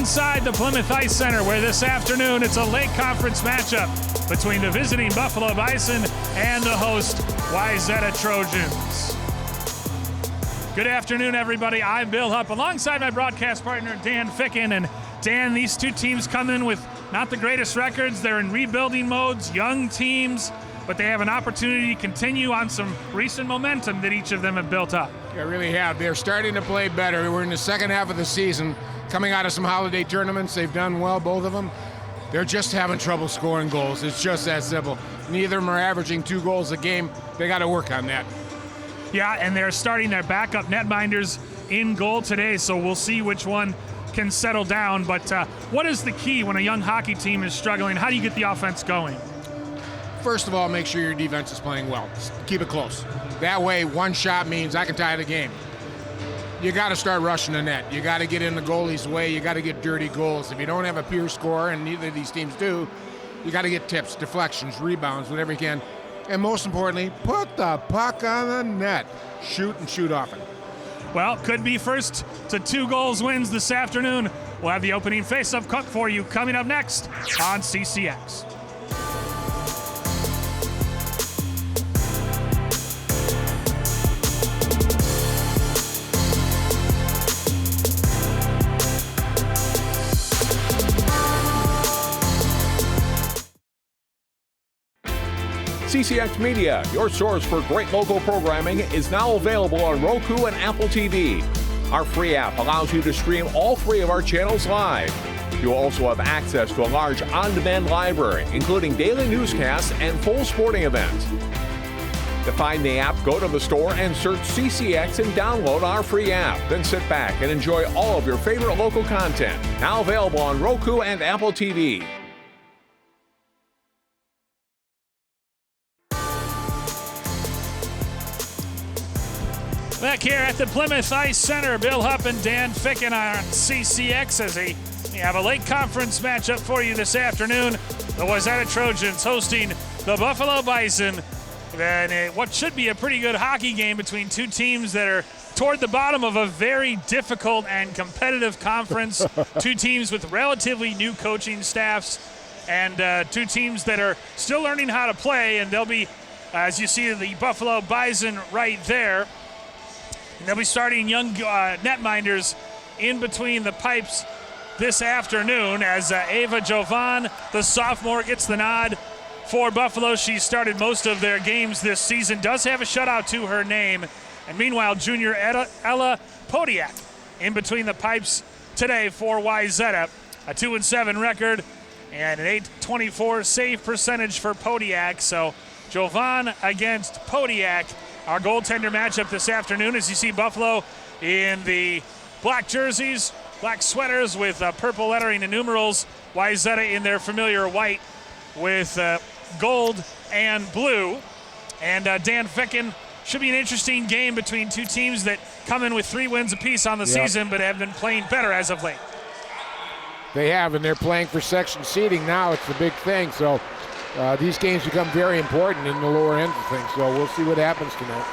alongside the Plymouth Ice Center, where this afternoon it's a late conference matchup between the visiting Buffalo Bison and the host Wayzata Trojans. Good afternoon, everybody. I'm Bill Hupp, alongside my broadcast partner, Dan Ficken. And Dan, these two teams come in with not the greatest records. They're in rebuilding modes, young teams, but they have an opportunity to continue on some recent momentum that each of them have built up. They really have. They're starting to play better. We're in the second half of the season, coming out of some holiday tournaments. They've done well, both of them. They're just having trouble scoring goals. It's just that simple. Neither of them are averaging 2 goals a game. They got to work on that. Yeah, and they're starting their backup netminders in goal today, so we'll see which one can settle down. But what is the key when a young hockey team is struggling? How do you get the offense going? First of all, make sure your defense is playing well. Keep it close. That way, one shot means I can tie the game. You got to start rushing the net. You got to get in the goalie's way. You got to get dirty goals. If you don't have a pure scorer, and neither of these teams do, you got to get tips, deflections, rebounds, whatever you can. And most importantly, put the puck on the net. Shoot and shoot often. Well, could be first to 2 goals wins this afternoon. We'll have the opening face-off cut for you coming up next on CCX. CCX Media, your source for great local programming, is now available on Roku and Apple TV. Our free app allows you to stream all 3 of our channels live. You'll also have access to a large on-demand library, including daily newscasts and full sporting events. To find the app, go to the store and search CCX and download our free app. Then sit back and enjoy all of your favorite local content. Now available on Roku and Apple TV. Back here at the Plymouth Ice Center, Bill Hupp and Dan Ficken on CCX as we have a late conference matchup for you this afternoon. The Wayzata Trojans hosting the Buffalo Bison. And what should be a pretty good hockey game between two teams that are toward the bottom of a very difficult and competitive conference. Two teams with relatively new coaching staffs and 2 teams that are still learning how to play. And they'll be, as you see, the Buffalo Bison right there. And they'll be starting young netminders in between the pipes this afternoon as Ava Jovan, the sophomore, gets the nod for Buffalo. She started most of their games this season, does have a shutout to her name. And meanwhile, junior Ella Podiak in between the pipes today for Wayzata. A 2-7 record and an .824 save percentage for Podiak. So Jovan against Podiak. Our goaltender matchup this afternoon, as you see Buffalo in the black jerseys, black sweaters with purple lettering and numerals. Wayzata in their familiar white with gold and blue. And Dan Ficken, should be an interesting game between 2 teams that come in with 3 wins apiece on the season, but have been playing better as of late. They have, and they're playing for section seeding now. It's the big thing. So these games become very important in the lower end of things, so we'll see what happens tonight.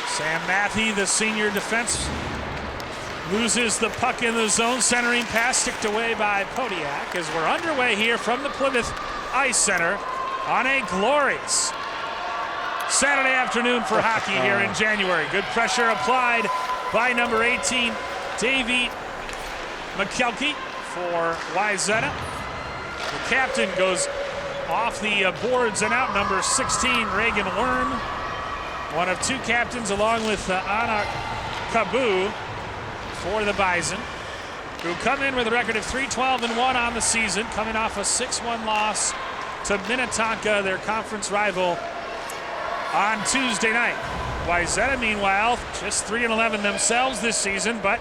Sam Matthey, the senior defense, loses the puck in the zone. Centering pass sticked away by Podiak as we're underway here from the Plymouth Ice Center on a glorious Saturday afternoon for hockey here in January. Good pressure applied by number 18, Davey McKelkey for Wayzata. The captain goes off the boards and out, number 16, Reagan Worm, one of 2 captains, along with Anna Kabu for the Bison, who come in with a record of 3-12-1 on the season, coming off a 6-1 loss to Minnetonka, their conference rival, on Tuesday night. Wayzata, meanwhile, just 3-11 themselves this season, but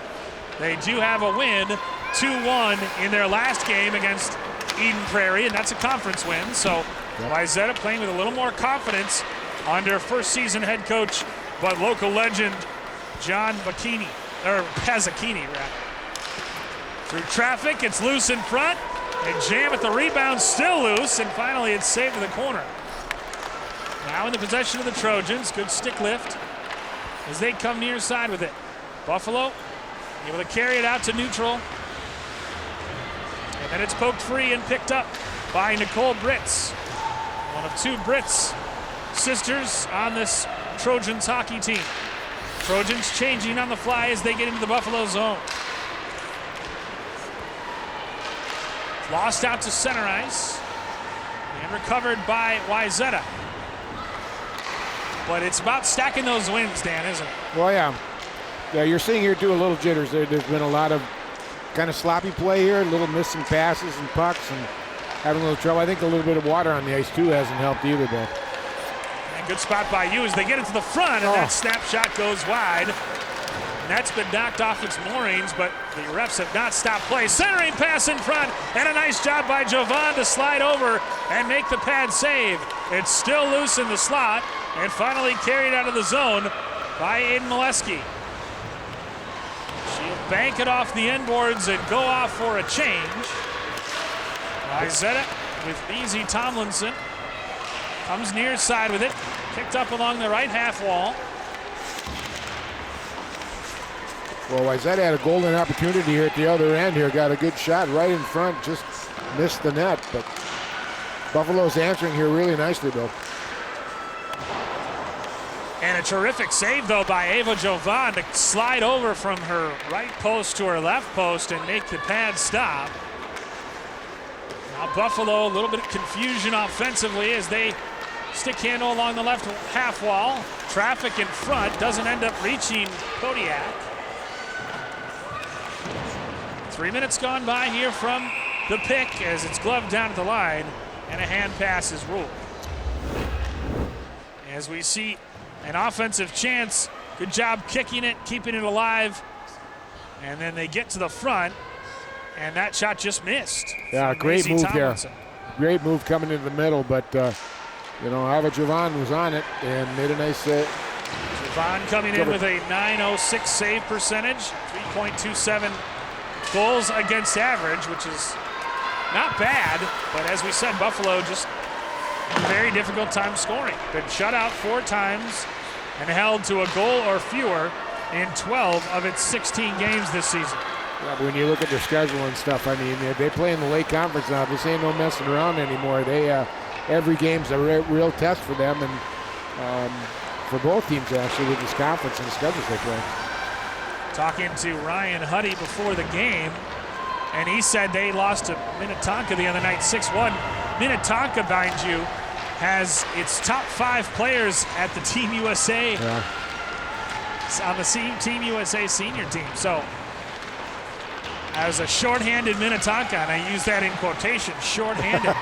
they do have a win, 2-1 in their last game against Eden Prairie, and that's a conference win. So Wayzata playing with a little more confidence under first season head coach but local legend John Pazzacchini, rather. Through traffic, it's loose in front. They jam at the rebound, still loose, and finally it's saved to the corner. Now in the possession of the Trojans. Good stick lift as they come near side with it. Buffalo able to carry it out to neutral. And it's poked free and picked up by Nicole Britz. One of two Britz sisters on this Trojans hockey team. Trojans changing on the fly as they get into the Buffalo zone. Lost out to center ice. And recovered by Wayzata. But it's about stacking those wins, Dan, isn't it? Well, yeah. Yeah, you're seeing here too a little jitters. There's been a lot of kind of sloppy play here, a little missing passes and pucks and having a little trouble. I think a little bit of water on the ice too hasn't helped either, Bill. And good spot by you as they get it to the front, and that snapshot goes wide. And that's been knocked off its moorings, but the refs have not stopped play. Centering pass in front, and a nice job by Jovan to slide over and make the pad save. It's still loose in the slot, and finally carried out of the zone by Aiden Molesky. She'll bank it off the end boards and go off for a change. Wayzata with Beezy Tomlinson. Comes near side with it. Picked up along the right half wall. Well, Wayzata had a golden opportunity here at the other end here. Got a good shot right in front. Just missed the net. But Buffalo's answering here really nicely, Bill. And a terrific save, though, by Ava Jovan to slide over from her right post to her left post and make the pad stop. Now Buffalo, a little bit of confusion offensively as they stick handle along the left half wall. Traffic in front, doesn't end up reaching Kodiak. 3 minutes gone by here from the pick as it's gloved down at the line and a hand pass is ruled. As we see an offensive chance, good job kicking it, keeping it alive, and then they get to the front, and that shot just missed. Yeah, great move there. Great move coming into the middle, but you know, Ava Jovan was on it and made a nice save. Jovan coming in with a .906 save percentage, 3.27 goals against average, which is not bad, but as we said, Buffalo just a very difficult time scoring. Been shut out 4 times and held to a goal or fewer in 12 of its 16 games this season. Yeah, but when you look at their schedule and stuff, I mean, they play in the late conference now. This ain't no messing around anymore. They every game's a real test for them, and for both teams actually with this conference and the schedules they play. Talking to Ryan Huddy before the game, and he said they lost to Minnetonka the other night 6-1. Minnetonka, mind you, has its top 5 players at the Team USA on the Team USA senior team. So as a shorthanded Minnetonka, and I use that in quotation, shorthanded,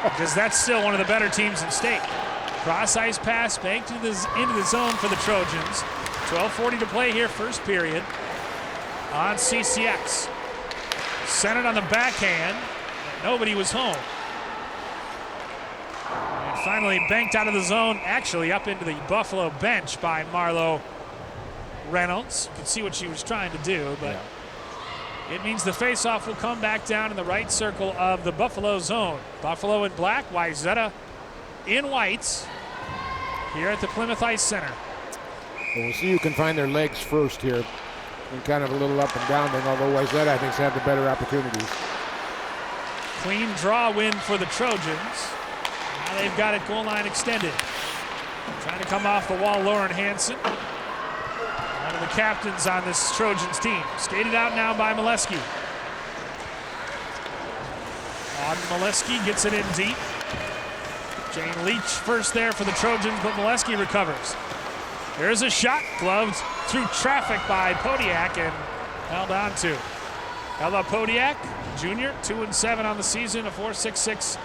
because that's still one of the better teams in state. Cross ice pass banked into the zone for the Trojans. 12:40 to play here, first period on CCX. Sent it on the backhand. Nobody was home. And finally banked out of the zone, actually up into the Buffalo bench by Marlo Reynolds. You can see what she was trying to do, but it means the faceoff will come back down in the right circle of the Buffalo zone. Buffalo in black, Wayzata in whites here at the Plymouth Ice Center. Well, we'll see who can find their legs first here. And kind of a little up and down thing, although Wayzata, I think, has had the better opportunities. Clean draw win for the Trojans. Now they've got it goal line extended. Trying to come off the wall, Lauren Hansen. One of the captains on this Trojans team. Skated out now by Molesky. Molesky gets it in deep. Jane Leach first there for the Trojans, but Molesky recovers. There's a shot, gloved through traffic by Podiak and held on to. Ella Podiak, junior, 2-7 on the season, a .466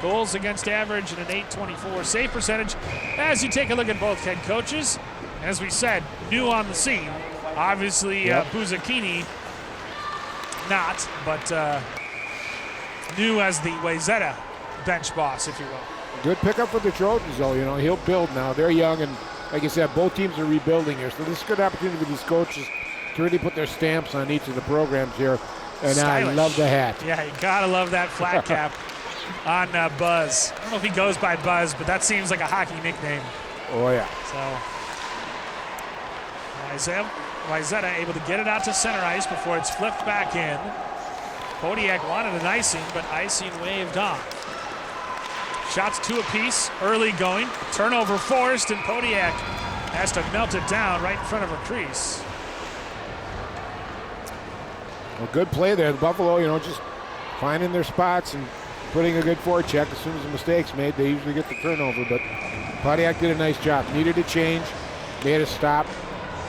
goals against average and an .824 save percentage. As you take a look at both head coaches, as we said, new on the scene. Obviously, Buzzacchini not, but new as the Wayzata bench boss, if you will. Good pickup for the Trojans, though. You know, he'll build now. They're young, and like I said, both teams are rebuilding here. So this is a good opportunity for these coaches to really put their stamps on each of the programs here. And Stylish. I love the hat. Yeah, you gotta love that flat cap on Buzz. I don't know if he goes by Buzz, but that seems like a hockey nickname. Oh, yeah. So Wayzata able to get it out to center ice before it's flipped back in. Podiak wanted an icing, but icing waved off. Shots 2 apiece, early going. Turnover forced, and Podiak has to melt it down right in front of her crease. Well, good play there. The Buffalo, just finding their spots and putting a good forecheck. As soon as the mistake's made, they usually get the turnover. But Podiak did a nice job. Needed a change, made a stop,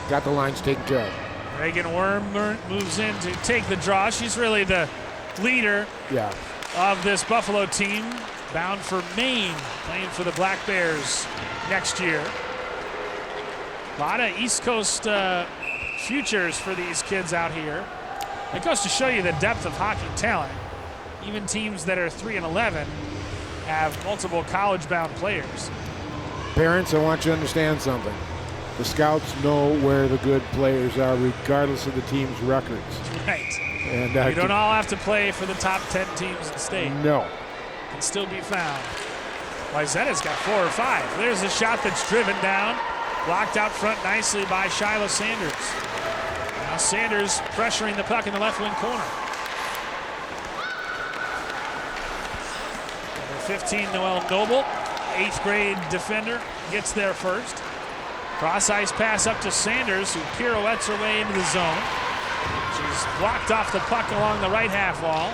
got the lines taken care of. Reagan Worm moves in to take the draw. She's really the leader of this Buffalo team, bound for Maine, playing for the Black Bears next year. A lot of East Coast futures for these kids out here. It goes to show you the depth of hockey talent. Even teams that are 3-11 have multiple college-bound players. Parents, I want you to understand something. The scouts know where the good players are, regardless of the team's records. Right. And you don't all have to play for the top 10 teams in the state. No. Can still be found. Wayzata's got 4 or 5. There's a shot that's driven down, blocked out front nicely by Shyla Sanders. Now Sanders pressuring the puck in the left wing corner. Number 15, Noelle Noble, 8th grade defender, gets there first. Cross ice pass up to Sanders, who pirouettes her way into the zone. She's blocked off the puck along the right half wall.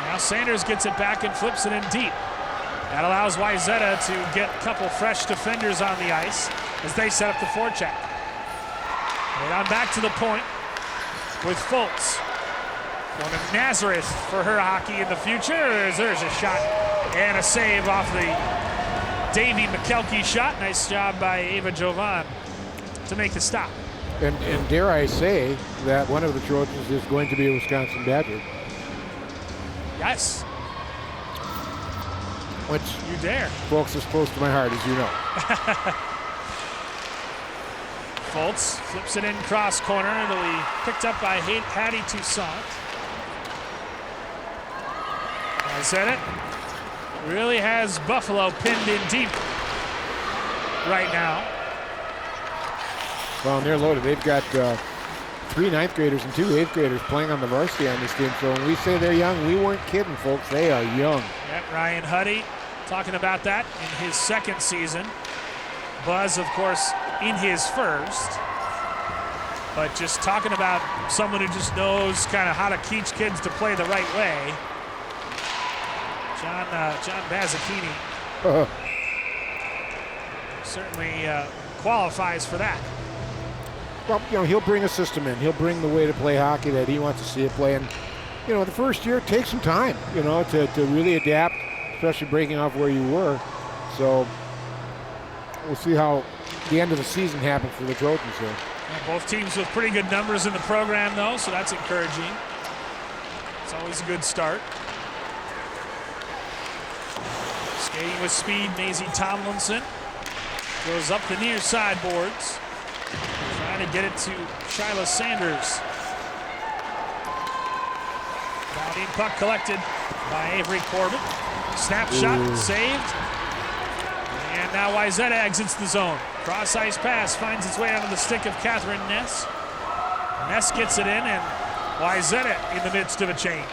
Now Sanders gets it back and flips it in deep. That allows Wayzata to get a couple fresh defenders on the ice as they set up the forecheck. Right on back to the point with Fultz. Going to Nazareth for her hockey in the future. There's a shot and a save off the Davey McKelkey shot. Nice job by Ava Jovan to make the stop. And dare I say that one of the Trojans is going to be a Wisconsin Badger. Yes. Which, you dare. Folks, is close to my heart, as you know. Fultz flips it in cross corner. It'll be picked up by Hattie Toussaint. I said it. Really has Buffalo pinned in deep right now. Well, and they're loaded. They've got 3 9th graders and 2 8th graders playing on the varsity on this team. So when we say they're young, we weren't kidding, folks. They are young. Yep, Ryan Huddy talking about that in his 2nd season. Buzz, of course, in his 1st. But just talking about someone who just knows kind of how to teach kids to play the right way. John Bazzacchini certainly qualifies for that. Well, he'll bring a system in. He'll bring the way to play hockey that he wants to see it play. And, the first year, it takes some time, to really adapt, especially breaking off where you were. So we'll see how the end of the season happens for the Trojans here. Yeah, both teams with pretty good numbers in the program, though, so that's encouraging. It's always a good start. Skating with speed, Maisie Tomlinson goes up the near side boards. Trying to get it to Shyla Sanders. Bounding puck collected by Avery Corbin. Snap shot saved. And now Wayzata exits the zone. Cross ice pass finds its way onto the stick of Catherine Ness. Ness gets it in, and Wayzata in the midst of a change.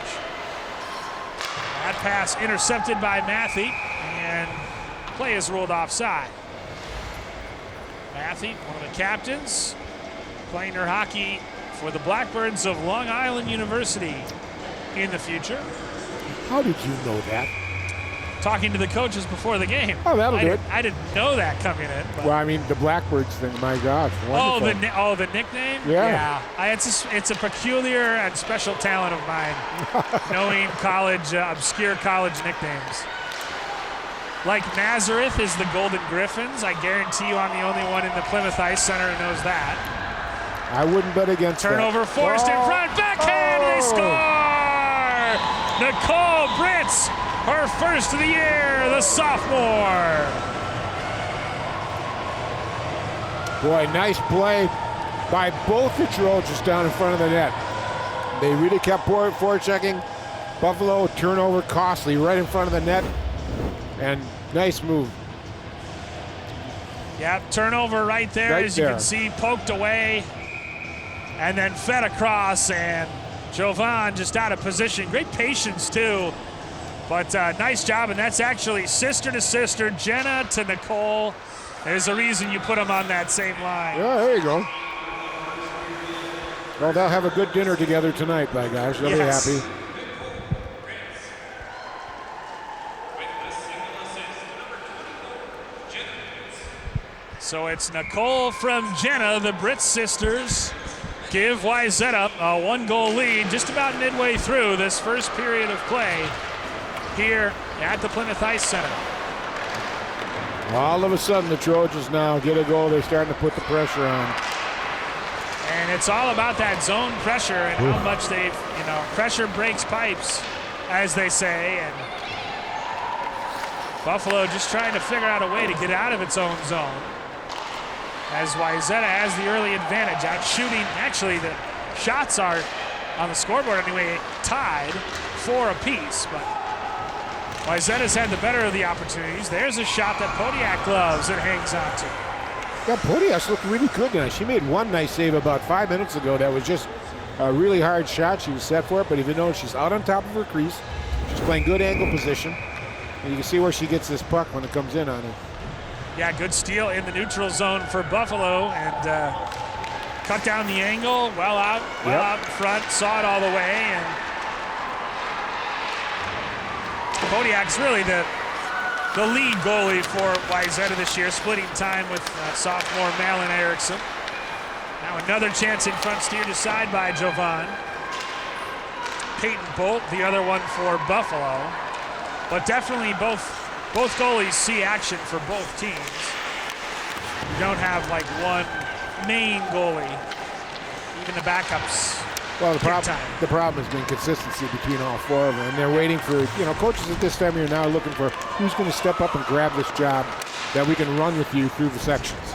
That pass intercepted by Matthey, and play is ruled offside. Matthey, one of the captains, playing her hockey for the Blackbirds of Long Island University in the future. How did you know that? Talking to the coaches before the game. Oh, that'll do it. I didn't know that coming in. But. Well, I mean, the Blackbirds thing, my gosh. Wonderful. The nickname? Yeah. It's a peculiar and special talent of mine, knowing obscure college nicknames. Like Nazareth is the Golden Griffins. I guarantee you I'm the only one in the Plymouth Ice Center who knows that. I wouldn't bet against Turnover that. forced in front. Backhand, they score! Nicole Britz, her first of the year, the sophomore. Boy, nice play by both the Trojans down in front of the net. They really kept forechecking. Buffalo turnover costly right in front of the net. And nice move. Yep, turnover right there, as you can see, poked away and then fed across, and Jovan just out of position. Great patience, too. But nice job, and that's actually sister to sister, Jenna to Nicole. There's a reason you put them on that same line. Yeah, there you go. Well, they'll have a good dinner together tonight, by gosh. They'll be happy. So it's Nicole from Jenna, the Britt sisters. Give Wayzata a 1-goal lead just about midway through this first period of play here at the Plymouth Ice Center. All of a sudden, the Trojans now get a goal. They're starting to put the pressure on. And it's all about that zone pressure and how much they've, pressure breaks pipes, as they say. And Buffalo just trying to figure out a way to get out of its own zone. As Wayzata has the early advantage, out shooting. Actually, the shots are on the scoreboard anyway, tied 4 apiece. But Wayzata's had the better of the opportunities. There's a shot that Podiak loves and hangs on to. Yeah, Podiak looked really good tonight. She made one nice save about 5 minutes ago. That was just a really hard shot. She was set for it, but even though she's out on top of her crease, she's playing good angle position. And you can see where she gets this puck when it comes in on her. Yeah, good steal in the neutral zone for Buffalo, and cut down the angle, well out front, saw it all the way, and Podiak's really the lead goalie for Wayzata this year, splitting time with sophomore Malin Eriksson. Now another chance in front, steered aside by Jovan. Peyton Bolt, the other one for Buffalo, but definitely both goalies see action for both teams. You don't have like one main goalie. Even the backups. Well, the problem has been consistency between all 4 of them. And they're waiting for, coaches at this time of year now looking for who's going to step up and grab this job that we can run with you through the sections.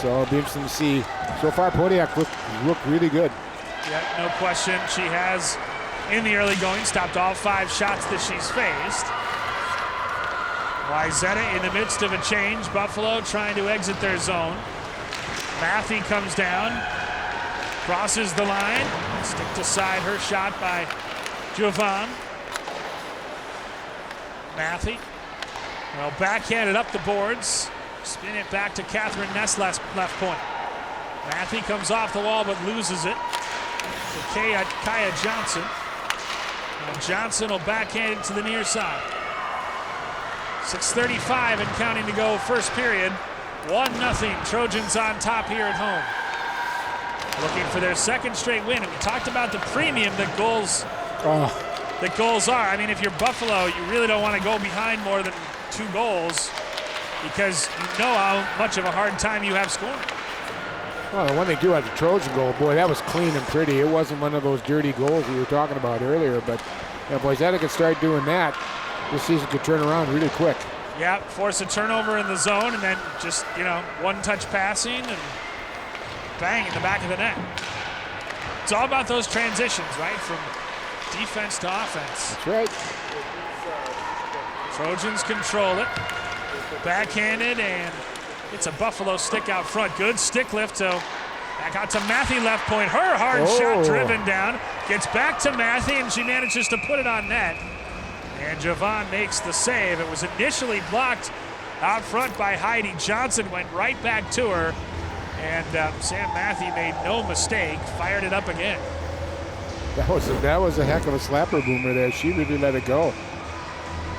So it'll be interesting to see. So far, Podiak looked really good. Yeah, no question. She has, in the early going, stopped all 5 shots that she's faced. Wayzata in the midst of a change. Buffalo trying to exit their zone. Matthew comes down, crosses the line, sticked aside her shot by Jovan. Matthew, well, backhanded up the boards. Spin it back to Catherine Ness left point. Matthew comes off the wall but loses it to Kaya Johnson. And Johnson will backhand it to the near side. 6:35 and counting to go first period. 1-0 Trojans on top here at home. Looking for their second straight win. And we talked about the premium that goals are. I mean, if you're Buffalo, you really don't want to go behind more than 2 goals because you know how much of a hard time you have scoring. Well, the one they do at the Trojan goal, boy, that was clean and pretty. It wasn't one of those dirty goals we were talking about earlier, but if Wayzata could start doing that, this season could turn around really quick. Yeah, force a turnover in the zone and then just, one-touch passing and bang in the back of the net. It's all about those transitions, right? From defense to offense. That's right. Trojans control it. Backhanded, and it's a Buffalo stick out front. Good stick lift, so back out to Matthew left point. Her hard shot driven down. Gets back to Matthew, and she manages to put it on net. And Jovan makes the save. It was initially blocked out front by Heidi Johnson, went right back to her. And Sam Matthew made no mistake, fired it up again. That was a heck of a slapper boomer there. She really let it go.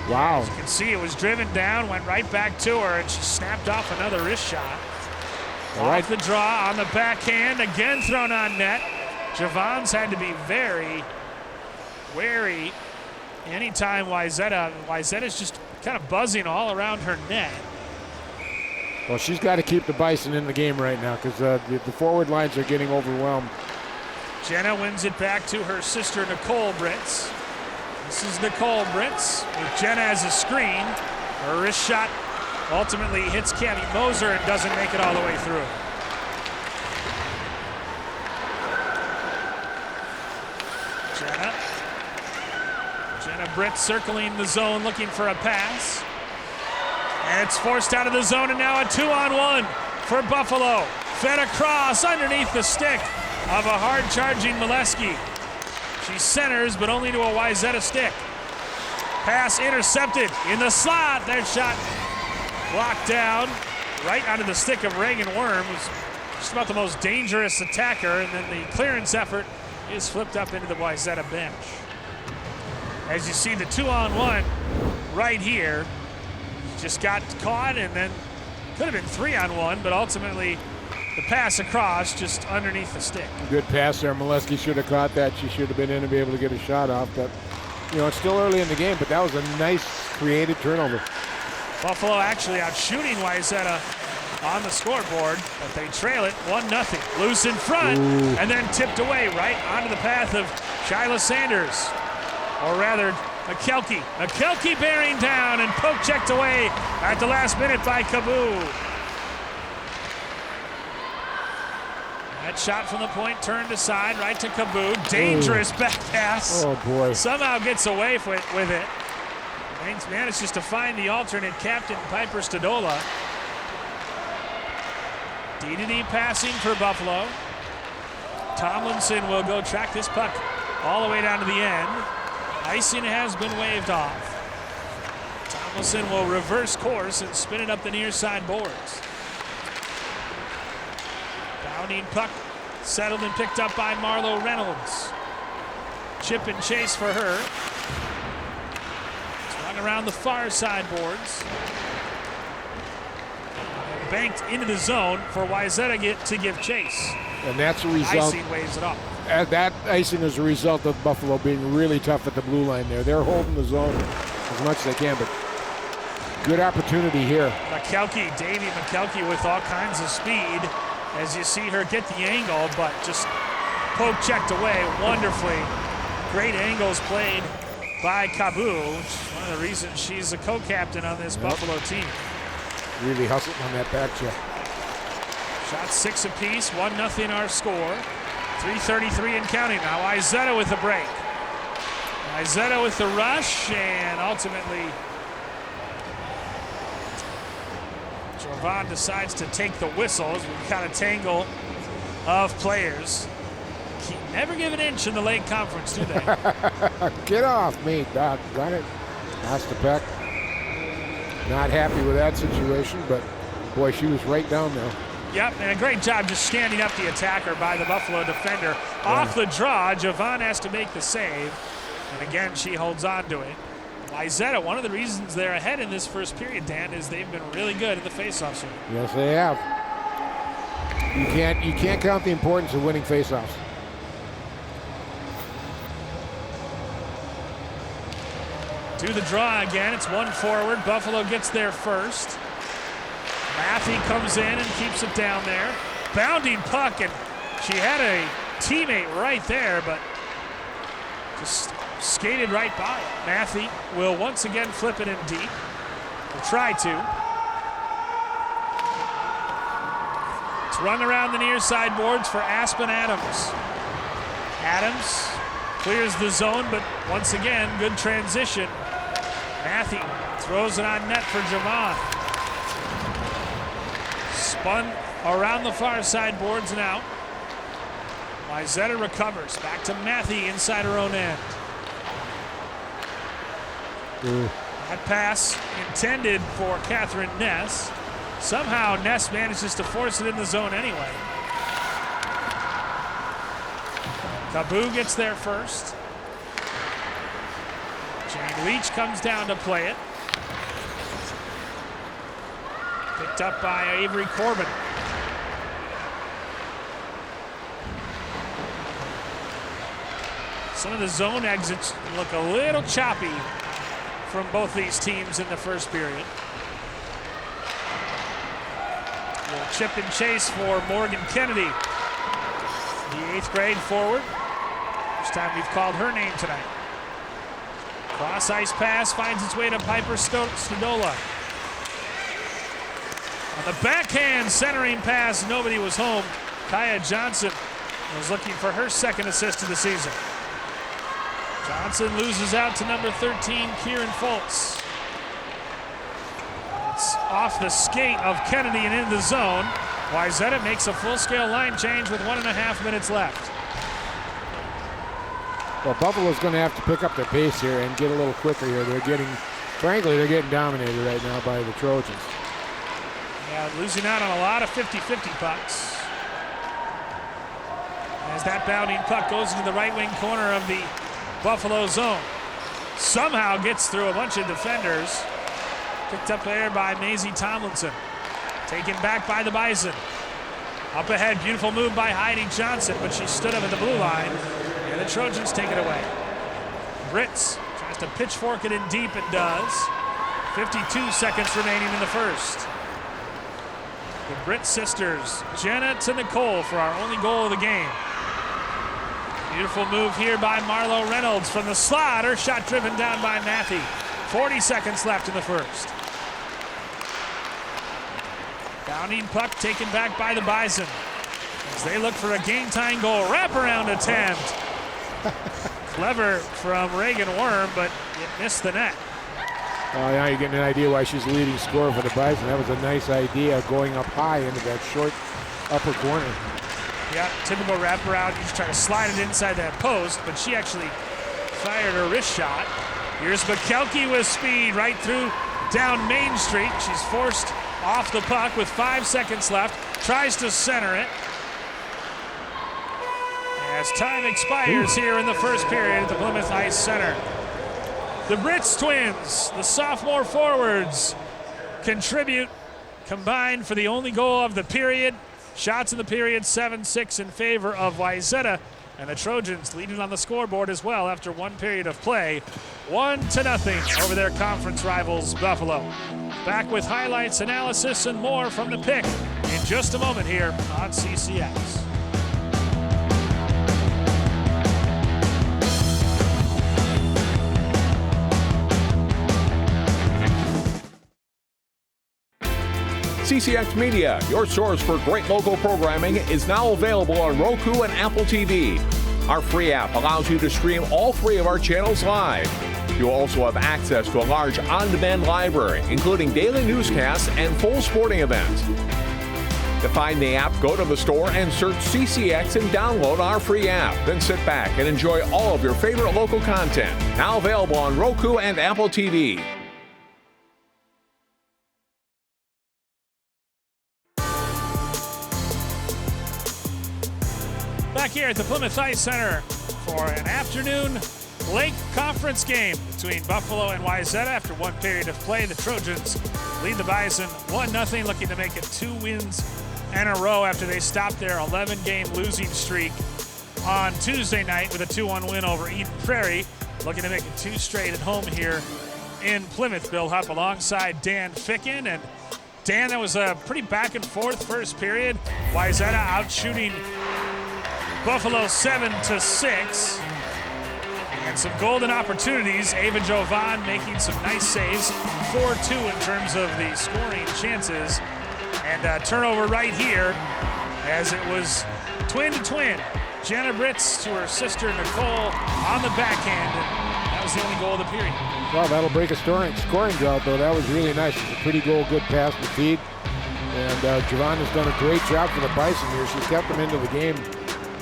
Wow. As you can see, it was driven down, went right back to her, and she snapped off another wrist shot. Off the draw on the backhand, again thrown on net. Jovan's had to be very wary anytime Wayzata's just kind of buzzing all around her net. Well, she's got to keep the Bison in the game right now because the forward lines are getting overwhelmed. Jenna wins it back to her sister, Nicole Britz. This is Nicole Britz with Jenna as a screen. Her wrist shot ultimately hits Cammie Moser and doesn't make it all the way through. Jenna Britz circling the zone looking for a pass. And it's forced out of the zone, and now a 2-on-1 for Buffalo. Fed across underneath the stick of a hard-charging Molesky. She centers, but only to a Wayzata stick. Pass intercepted in the slot. That shot blocked down right onto the stick of Reagan Worm, who's just about the most dangerous attacker, and then the clearance effort is flipped up into the Wayzata bench. As you see, the 2-on-1 right here just got caught, and then could have been 3-on-1, but ultimately the pass across just underneath the stick. Good pass there. Molesky should have caught that. She should have been in to be able to get a shot off. But, you know, it's still early in the game, but that was a nice created turnover. Buffalo actually out shooting Wayzata on the scoreboard, but they trail it 1-0. Loose in front, and then tipped away right onto the path of Shyla Sanders. Or rather, McKelkey. McKelkey bearing down and poke checked away at the last minute by Kaboo. That shot from the point turned aside right to Kaboo. Dangerous back pass. Oh, boy. Somehow gets away with it. Banks manages to find the alternate captain, Piper Stadola. D-to-D passing for Buffalo. Tomlinson will go track this puck all the way down to the end. Icing has been waved off. Tomlinson will reverse course and spin it up the near side boards. Bounding puck settled and picked up by Marlo Reynolds. Chip and chase for her. Swung around the far side boards. Banked into the zone for Wayzata to give chase. And that's a result. Icing waves it off. That icing is a result of Buffalo being really tough at the blue line there. They're holding the zone as much as they can, but good opportunity here. McKelkey, Davey McKelkey with all kinds of speed as you see her get the angle, but just poke checked away wonderfully. Great angles played by Kaboo, which is one of the reasons she's a co-captain on this Buffalo team. Really hustling on that back check. Shots 6 apiece, 1-0 our score. 3:33 and counting now. Wayzata with the break. Wayzata with the rush, and ultimately Jovan decides to take the whistle as we've got a tangle of players. Never give an inch in the Lake Conference, do they? Get off me, Doc. Got it. Ostapek. Not happy with that situation, but boy, she was right down there. Yep, and a great job just standing up the attacker by the Buffalo defender. Yeah. Off the draw, Jovan has to make the save. And again, she holds on to it. Wayzata, one of the reasons they're ahead in this first period, Dan, is they've been really good in the faceoffs. Yes, they have. You can't count the importance of winning faceoffs. To the draw again, it's one forward. Buffalo gets there first. Matthew comes in and keeps it down there. Bounding puck, and she had a teammate right there, but just skated right by it. Matthew will once again flip it in deep. Will try to. It's run around the near side boards for Aspen Adams. Adams clears the zone, but once again, good transition. Matthew throws it on net for Javon. Spun around the far side boards and out. Wayzata recovers. Back to Matthew inside her own end. That pass intended for Catherine Ness. Somehow Ness manages to force it in the zone anyway. Kaboo gets there first. Jane Leach comes down to play it. Picked up by Avery Corbin. Some of the zone exits look a little choppy from both these teams in the first period. Little chip and chase for Morgan Kennedy, the 8th grade forward. First time we've called her name tonight. Cross ice pass finds its way to Piper Stadola. On the backhand centering pass, nobody was home. Kaya Johnson was looking for her second assist of the season. Johnson loses out to number 13, Kieran Foltz. It's off the skate of Kennedy and in the zone. Wayzata makes a full-scale line change with 1.5 minutes left. Well, Buffalo's going to have to pick up their pace here and get a little quicker here. Frankly, they're getting dominated right now by the Trojans. Yeah, losing out on a lot of 50-50 pucks. As that bounding puck goes into the right wing corner of the Buffalo zone. Somehow gets through a bunch of defenders. Picked up there by Maisie Tomlinson. Taken back by the Bison. Up ahead, beautiful move by Heidi Johnson, but she stood up at the blue line, and the Trojans take it away. Brits tries to pitchfork it in deep, and does. 52 seconds remaining in the first. The Britt sisters, Jenna to Nicole, for our only goal of the game. Beautiful move here by Marlo Reynolds from the slot. Her shot driven down by Matthew. 40 seconds left in the first. Bounding puck taken back by the Bison as they look for a game-tying goal. Wraparound attempt. Clever from Reagan Worm, but it missed the net. Oh, now you're getting an idea why she's the leading scorer for the Bison. That was a nice idea, going up high into that short upper corner. Yeah, typical wraparound. You just try to slide it inside that post, but she actually fired her wrist shot. Here's Mikelke with speed right through down Main Street. She's forced off the puck with 5 seconds left. Tries to center it. As time expires here in the first period at the Plymouth Ice Center. The Brits twins, the sophomore forwards, contribute combined for the only goal of the period. Shots in the period 7-6 in favor of Wayzata, and the Trojans leading on the scoreboard as well after one period of play. 1-0 over their conference rivals, Buffalo. Back with highlights, analysis, and more from the pick in just a moment here on CCX. CCX Media, your source for great local programming, is now available on Roku and Apple TV. Our free app allows you to stream all 3 of our channels live. You'll also have access to a large on-demand library, including daily newscasts and full sporting events. To find the app, go to the store and search CCX and download our free app. Then sit back and enjoy all of your favorite local content. Now available on Roku and Apple TV. Back here at the Plymouth Ice Center for an afternoon Lake Conference game between Buffalo and Wayzata. After one period of play, the Trojans lead the Bison 1-0, looking to make it 2 wins in a row after they stopped their 11-game losing streak on Tuesday night with a 2-1 win over Eden Prairie. Looking to make it 2 straight at home here in Plymouth. Bill Hupp alongside Dan Ficken. And Dan, that was a pretty back and forth first period. Wayzata out shooting Buffalo 7-6. And some golden opportunities. Ava Jovan making some nice saves. 4-2 in terms of the scoring chances. And a turnover right here as it was twin to twin. Jenna Brits to her sister Nicole on the backhand. And that was the only goal of the period. Well, that'll break a scoring drought, though. That was really nice. It's a pretty good pass to feed. And Jovan has done a great job for the Bison here. She's kept them into the game.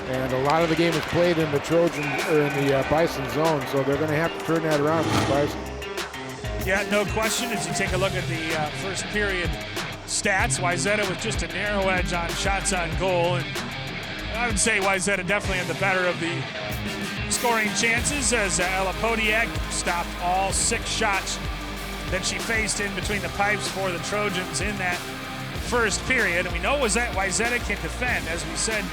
And a lot of the game is played in the Trojan or in the Bison zone, so they're going to have to turn that around for the Bison. Yeah, no question. As you take a look at the first period stats, Wayzata with just a narrow edge on shots on goal, and I would say Wayzata definitely had the better of the scoring chances as Ella Podiak stopped all 6 shots that she faced in between the pipes for the Trojans in that first period. And we know Wayzata can defend, as we said.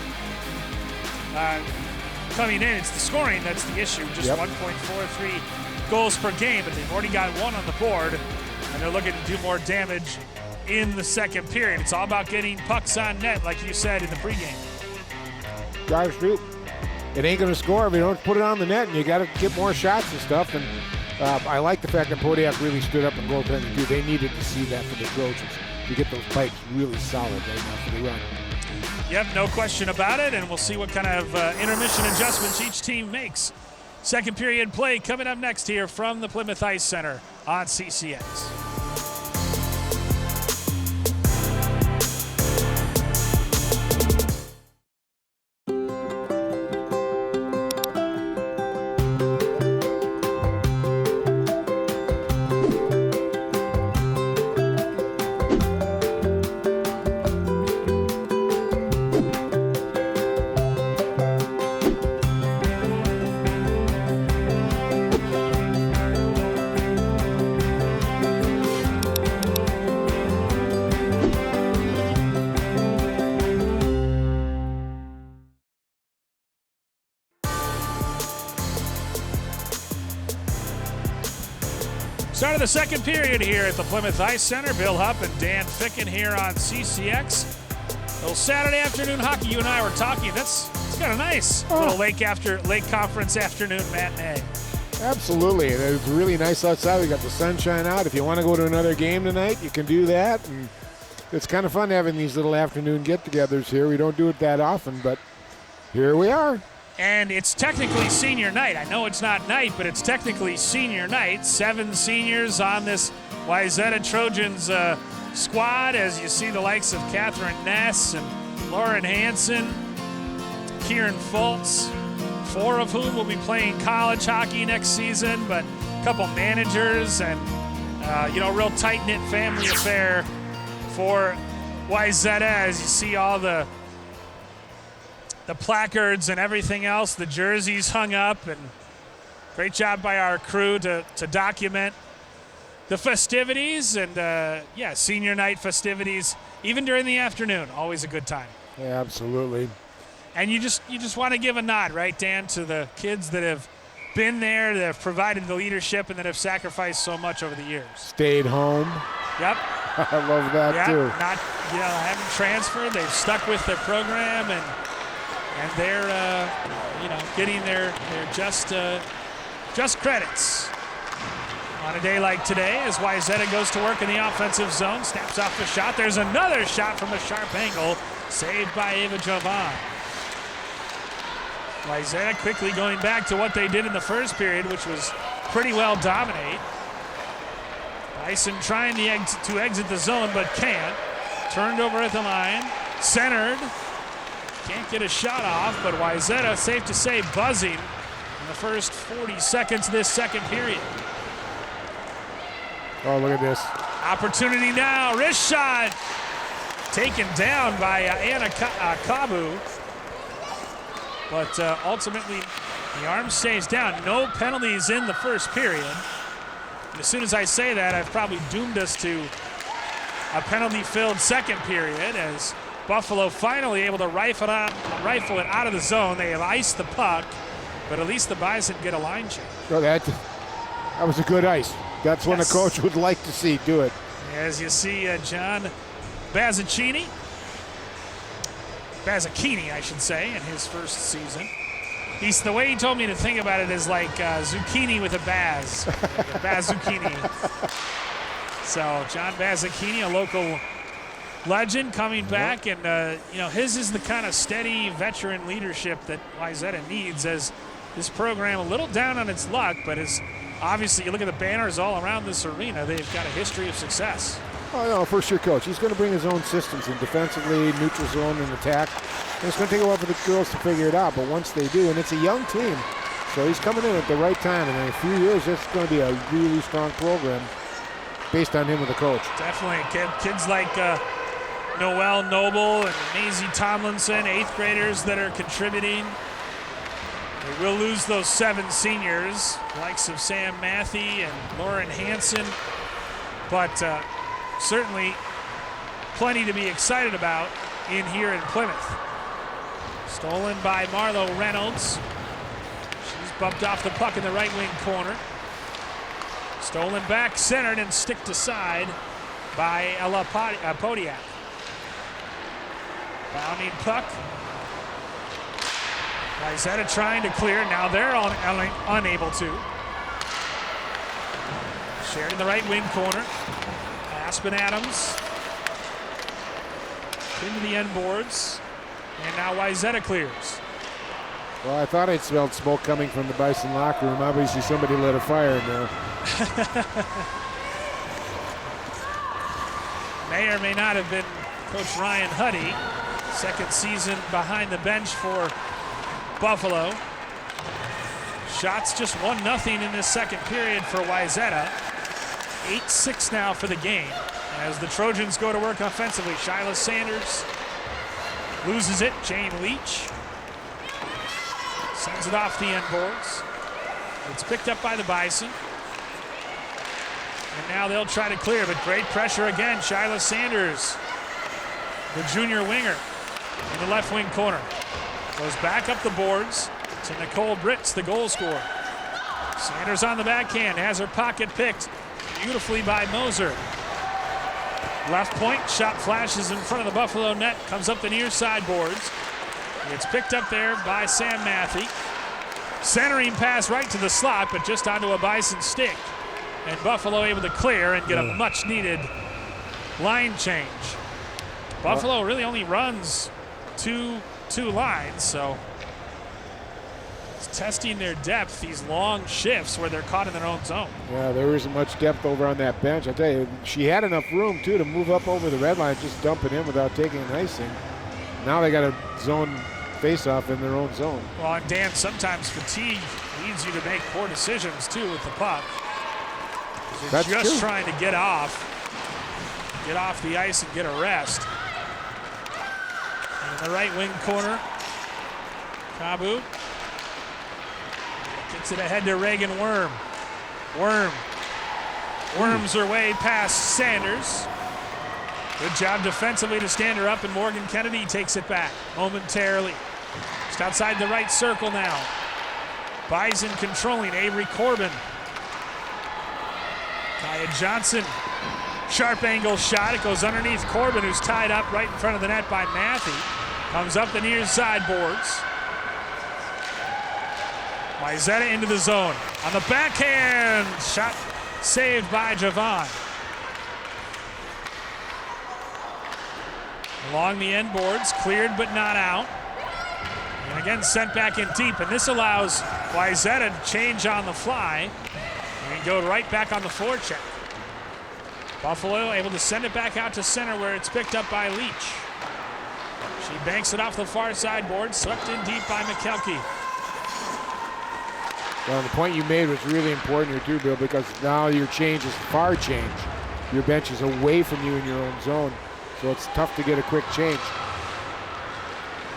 Coming in, it's the scoring that's the issue. Just 1.43 goals per game, but they've already got 1 on the board, and they're looking to do more damage in the second period. It's all about getting pucks on net, like you said in the pregame. Drive through. It ain't going to score if you don't put it on the net, and you got to get more shots and stuff. And I like the fact that Podiak really stood up and goaltending too. They needed to see that for the Trojans to get those pipes really solid right now for the run. Yep, no question about it, and we'll see what kind of intermission adjustments each team makes. Second period play coming up next here from the Plymouth Ice Center on CCX. Start of the second period here at the Plymouth Ice Center. Bill Hupp and Dan Ficken here on CCX. Little Saturday afternoon hockey. You and I were talking. It's kind of nice. Little lake conference afternoon matinee. Absolutely. It's really nice outside. We got the sunshine out. If you want to go to another game tonight, you can do that. And it's kind of fun having these little afternoon get-togethers here. We don't do it that often, but here we are. And it's technically senior night. I know it's not night, but it's technically senior night. 7 seniors on this Wayzata Trojans squad, as you see the likes of Catherine Ness and Lauren Hansen, Kieran Fultz, 4 of whom will be playing college hockey next season, but a couple managers and, real tight-knit family affair for Wayzata, as you see all the placards and everything else, the jerseys hung up, and great job by our crew to document the festivities and, senior night festivities, even during the afternoon. Always a good time. Yeah, absolutely. And you just want to give a nod, right, Dan, to the kids that have been there, that have provided the leadership, and that have sacrificed so much over the years. Stayed home. Yep. I love that, too. Not, haven't transferred. They've stuck with their program, and they're, getting their just credits. On a day like today, as Wayzata goes to work in the offensive zone, snaps off the shot. There's another shot from a sharp angle, saved by Ava Jovan. Wayzata quickly going back to what they did in the first period, which was pretty well dominate. Bison trying to exit the zone, but can't. Turned over at the line, centered. Can't get a shot off, but Wayzata, safe to say, buzzing in the first 40 seconds of this second period. Oh, look at this. Opportunity now, wrist shot. Taken down by Anna Kabu. But ultimately, the arm stays down. No penalties in the first period. And as soon as I say that, I've probably doomed us to a penalty-filled second period, as Buffalo finally able to rifle it out of the zone. They have iced the puck, but at least the Bison get a line change. Oh, that was a good ice. That's what a coach would like to see. Do it. As you see, John Bazzacchini, I should say, in his first season. The way he told me to think about it is like zucchini with a Baz, like a Bazzucchini. So John Bazzacchini, a local legend, coming back, and his is the kind of steady veteran leadership that Wayzata needs, as this program a little down on its luck, but is obviously, you look at the banners all around this arena, they've got a history of success. Oh, no, first-year coach. He's going to bring his own systems in defensively, neutral zone, and attack. And it's going to take a while for the girls to figure it out, but once they do, and it's a young team, so he's coming in at the right time, and in a few years, it's going to be a really strong program based on him as a coach. Definitely. Kids like Noelle Noble and Maisie Tomlinson, 8th graders that are contributing. They will lose those 7 seniors, the likes of Sam Matthey and Lauren Hansen, but certainly plenty to be excited about in here in Plymouth. Stolen by Marlo Reynolds. She's bumped off the puck in the right wing corner. Stolen back, centered, and sticked aside by Ella Podiak. Bounding puck. Wayzata trying to clear. Now they're unable to. Shared in the right wing corner. Aspen Adams into the end boards. And now Wayzata clears. Well, I thought I smelled smoke coming from the Bison locker room. Obviously somebody lit a fire in there. May or may not have been Coach Ryan Huddy. Second season behind the bench for Buffalo. Shots just 1-0 in this second period for Wayzata. 8-6 now for the game as the Trojans go to work offensively. Shyla Sanders loses it. Jane Leach sends it off the end boards. It's picked up by the Bison. And now they'll try to clear, but great pressure again. Shyla Sanders, the junior winger, in the left wing corner. Goes back up the boards to Nicole Britz, the goal scorer. Sanders on the backhand, has her pocket picked. beautifully by Moser. Left point, shot flashes in front of the Buffalo net, comes up the near side boards. It's picked up there by Sam Matthey. Centering pass right to the slot, but just onto a Bison stick. And Buffalo able to clear and get a much needed line change. Buffalo really only runs two lines, so it's testing their depth, these long shifts where they're caught in their own zone. Yeah, there isn't much depth over on that bench. I tell you, she had enough room too to move up over the red line, just dump it in without taking an icing. Now they got a zone face-off in their own zone. Well, and Dan, sometimes fatigue leads you to make poor decisions too with the puck. You're just trying to get off the ice and get a rest. In the right wing corner, Kabu gets it ahead to Reagan Worm. Worms her way past Sanders. Good job defensively to stand her up, and Morgan Kennedy takes it back momentarily. Just outside the right circle now. Bison controlling Avery Corbin. Kaya Johnson, sharp angle shot. It goes underneath Corbin, who's tied up right in front of the net by Matthey. Comes up the near side boards. Wayzata into the zone. On the backhand, shot saved by Javon. Along the end boards, cleared but not out. And again, sent back in deep, and this allows Wayzata to change on the fly and go right back on the forecheck. Buffalo able to send it back out to center where it's picked up by Leach. She banks it off the far side board, swept in deep by McKelkey. Well, the point you made was really important here too, Bill, because now your change is far change. Your bench is away from you in your own zone, so it's tough to get a quick change.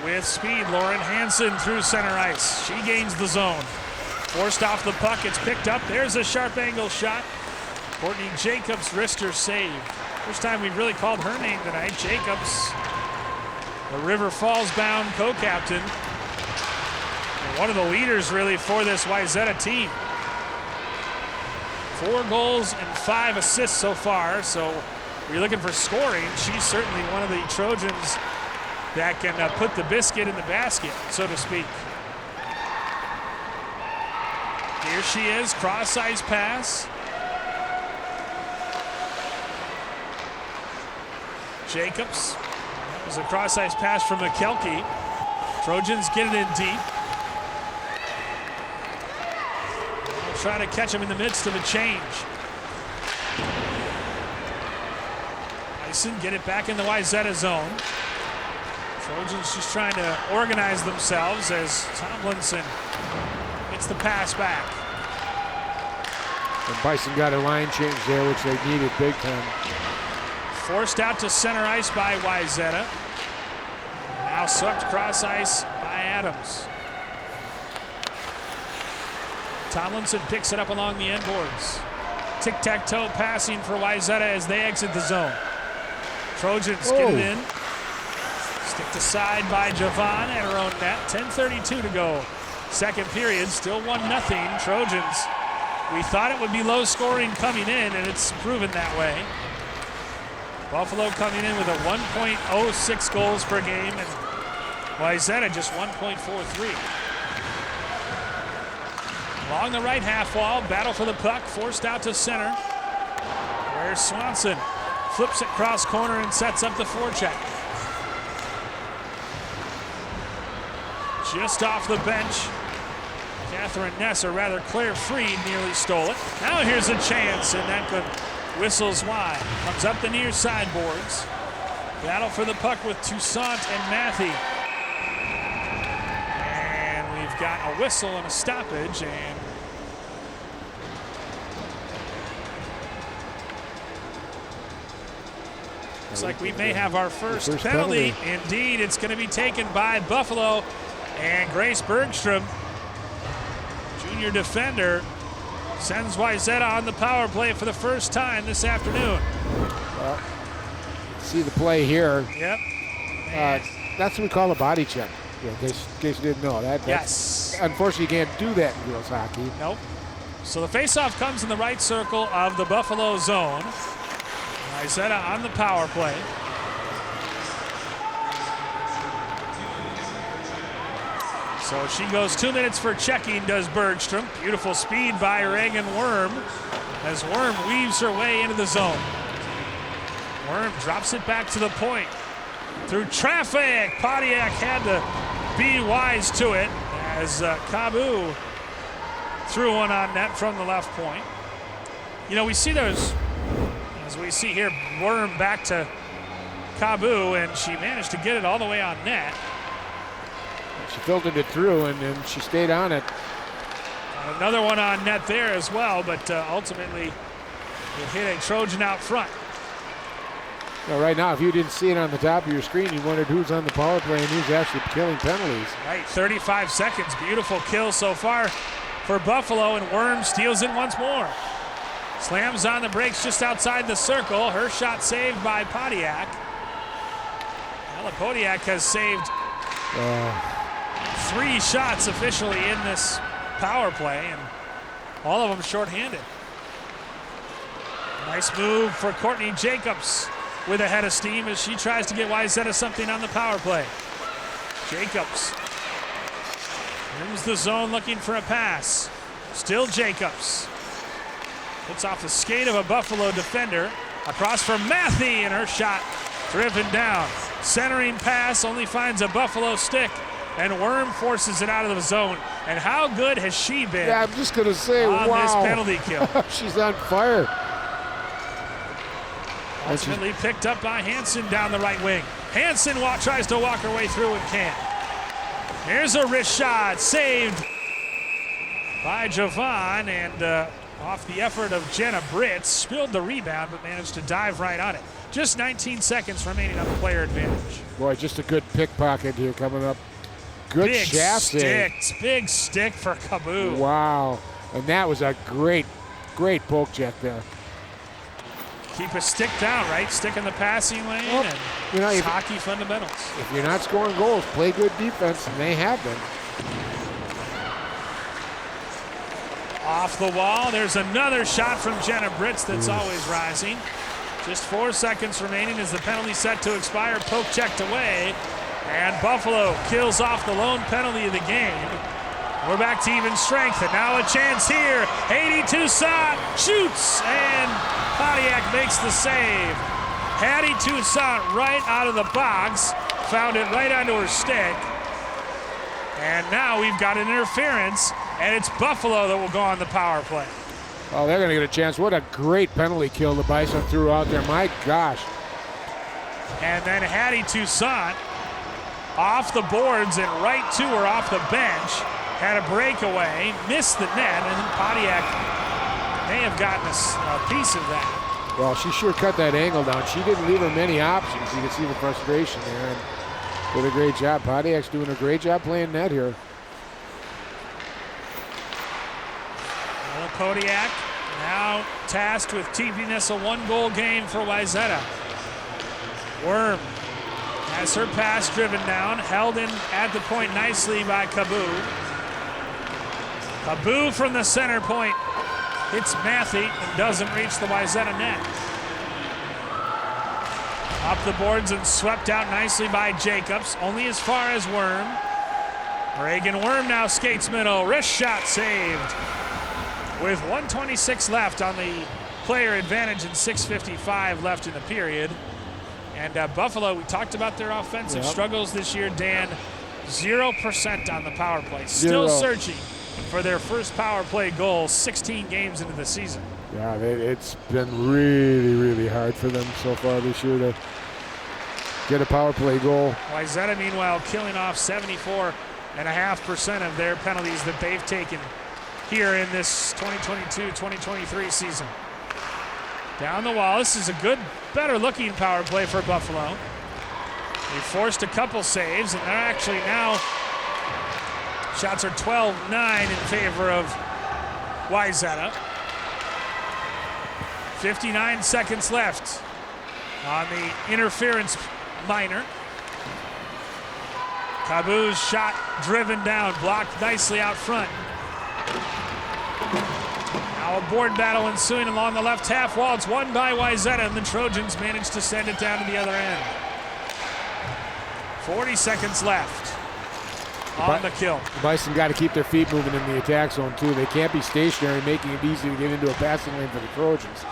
With speed, Lauren Hansen through center ice. She gains the zone. Forced off the puck, it's picked up. There's a sharp angle shot. Courtney Jacobs wrister save. First time we've really called her name tonight. Jacobs, the River Falls bound co-captain. And one of the leaders really for this Wayzata team. 4 goals and 5 assists so far. So if you're looking for scoring, she's certainly one of the Trojans that can put the biscuit in the basket, so to speak. Here she is, cross ice pass. Jacobs. That was a cross ice pass from McKelkey. Trojans get it in deep. They'll try to catch him in the midst of a change. Bison get it back in the Wayzata zone. Trojans just trying to organize themselves as Tomlinson gets the pass back. And Bison got a line change there, which they needed big time. Forced out to center ice by Wayzata. Now swept cross ice by Adams. Tomlinson picks it up along the end boards. Tic-tac-toe passing for Wayzata as they exit the zone. Trojans get it in. Sticked aside by Javon at her own net. 10:32 to go. Second period, still 1-0. Trojans. We thought it would be low scoring coming in, and it's proven that way. Buffalo coming in with a 1.06 goals per game, and Wayzata just 1.43. Along the right half wall, battle for the puck, forced out to center, where Swanson flips it cross corner and sets up the forecheck. Just off the bench, Catherine Ness, or rather Claire Freed, nearly stole it. Now here's a chance, and that could whistles wide. Comes up the near side boards. Battle for the puck with Toussaint and Matthey. And we've got a whistle and a stoppage, and looks like we may have our first penalty. Indeed, it's going to be taken by Buffalo, and Grace Bergstrom, junior defender, sends Wayzata on the power play for the first time this afternoon. Well, see the play here. Yep. That's what we call a body check. In case you didn't know that. Yes. Unfortunately, you can't do that in girls hockey. Nope. So the faceoff comes in the right circle of the Buffalo zone. Wayzata on the power play. So she goes 2 minutes for checking, does Bergstrom. Beautiful speed by Reagan Worm as Worm weaves her way into the zone. Worm drops it back to the point. Through traffic, Pontiac had to be wise to it as Kabu threw one on net from the left point. You know, we see those, as we see here, Worm back to Kabu, and she managed to get it all the way on net. She filtered it through, and then she stayed on it. Another one on net there as well, but ultimately it hit a Trojan out front. Well, right now, if you didn't see it on the top of your screen, you wondered who's on the power play and who's actually killing penalties. Right, 35 seconds. Beautiful kill so far for Buffalo, and Worm steals it once more. Slams on the brakes just outside the circle. Her shot saved by Pontiac. Well, Pontiac has saved 3 shots officially in this power play, and all of them shorthanded. Nice move for Courtney Jacobs with a head of steam as she tries to get Wayzata something on the power play. Jacobs moves the zone looking for a pass. Still Jacobs. Puts off the skate of a Buffalo defender. Across from Matthey, and her shot driven down. Centering pass only finds a Buffalo stick, and Worm forces it out of the zone. And how good has she been? Yeah, I'm just going to say, on wow. this penalty kill. She's on fire. Ultimately picked up by Hansen down the right wing. Hansen tries to walk her way through and can't. Here's a wrist shot, saved by Jovan, and off the effort of Jenna Britz, spilled the rebound but managed to dive right on it. Just 19 seconds remaining on the player advantage. Boy, just a good pickpocket here coming up. Good Big shaft stick, big stick for Kabu. Wow, and that was a great poke check there. Keep a stick down, right? Stick in the passing lane, and you know, hockey fundamentals. If you're not scoring goals, play good defense, and they have been. Off the wall, there's another shot from Jenna Britz that's always rising. Just 4 seconds remaining as the penalty set to expire. Poke checked away, and Buffalo kills off the lone penalty of the game. We're back to even strength, and now a chance here. Haiti Toussaint shoots, and Pontiac makes the save. Hattie Toussaint right out of the box, found it right onto her stick. And now we've got an interference, and it's Buffalo that will go on the power play. Oh, they're going to get a chance. What a great penalty kill the Bison threw out there. My gosh. And then Hattie Toussaint off the boards and right to her off the bench. Had a breakaway, missed the net, and then Pontiac may have gotten a piece of that. Well, she sure cut that angle down. She didn't leave her many options. You can see the frustration there. And did a great job. Pontiac's doing a great job playing net here. Well, Pontiac now tasked with keeping this a 1-goal game for Wayzata. Worm has her pass driven down, held in at the point nicely by Kabu. Kabu from the center point hits Matthey and doesn't reach the Wayzata net. Up the boards and swept out nicely by Jacobs, only as far as Worm. Reagan Worm now skates middle, wrist shot saved. With 1:26 left on the player advantage and 6:55 left in the period. And Buffalo, we talked about their offensive struggles this year, Dan. 0% on the power play. Still searching for their first power play goal 16 games into the season. Yeah, it's been really, really hard for them so far this year to get a power play goal. Wayzata, meanwhile, killing off 74.5% of their penalties that they've taken here in this 2022-2023 season. Down the wall, this is a good, better looking power play for Buffalo. They forced a couple saves, and they're actually now, shots are 12-9 in favor of Wayzata. 59 seconds left on the interference minor. Kabu's shot driven down, blocked nicely out front. Now a board battle ensuing along the left half wall. It's won by Wayzata, and the Trojans manage to send it down to the other end. 40 seconds left on the kill. The Bison got to keep their feet moving in the attack zone, too. They can't be stationary, making it easy to get into a passing lane for the Trojans.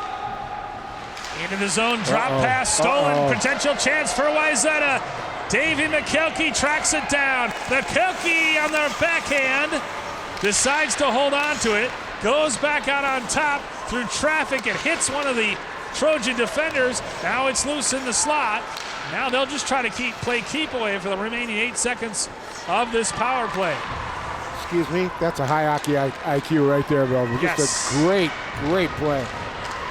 Into the zone, drop pass, stolen, potential chance for Wayzata. Davey McKelkey tracks it down. McKelkey on the backhand decides to hold on to it, goes back out on top through traffic. It hits one of the Trojan defenders. Now it's loose in the slot. Now they'll just try to play keep away for the remaining 8 seconds of this power play. Excuse me, that's a high hockey IQ right there, bro. Just a great play.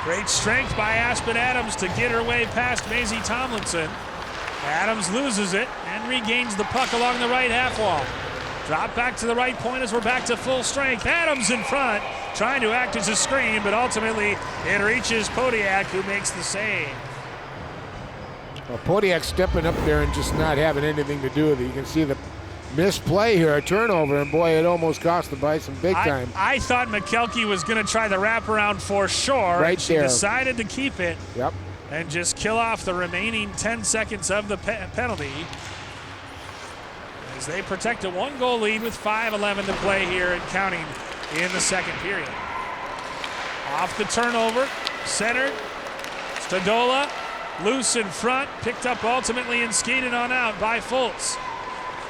Great strength by Aspen Adams to get her way past Maisie Tomlinson. Adams loses it and regains the puck along the right half wall. Drop back to the right point as we're back to full strength. Adams in front, trying to act as a screen, but ultimately it reaches Podiak, who makes the save. Well, Podiak stepping up there and just not having anything to do with it. You can see the misplay here, a turnover, and boy, it almost cost the Bison big time. I thought McKelkey was going to try the wraparound for sure. Right she there. Decided to keep it. Yep. And just kill off the remaining 10 seconds of the penalty as they protect a 1-goal lead with 5:11 to play here and counting in the second period. Off the turnover, centered, Stadola, loose in front, picked up ultimately and skated on out by Fultz.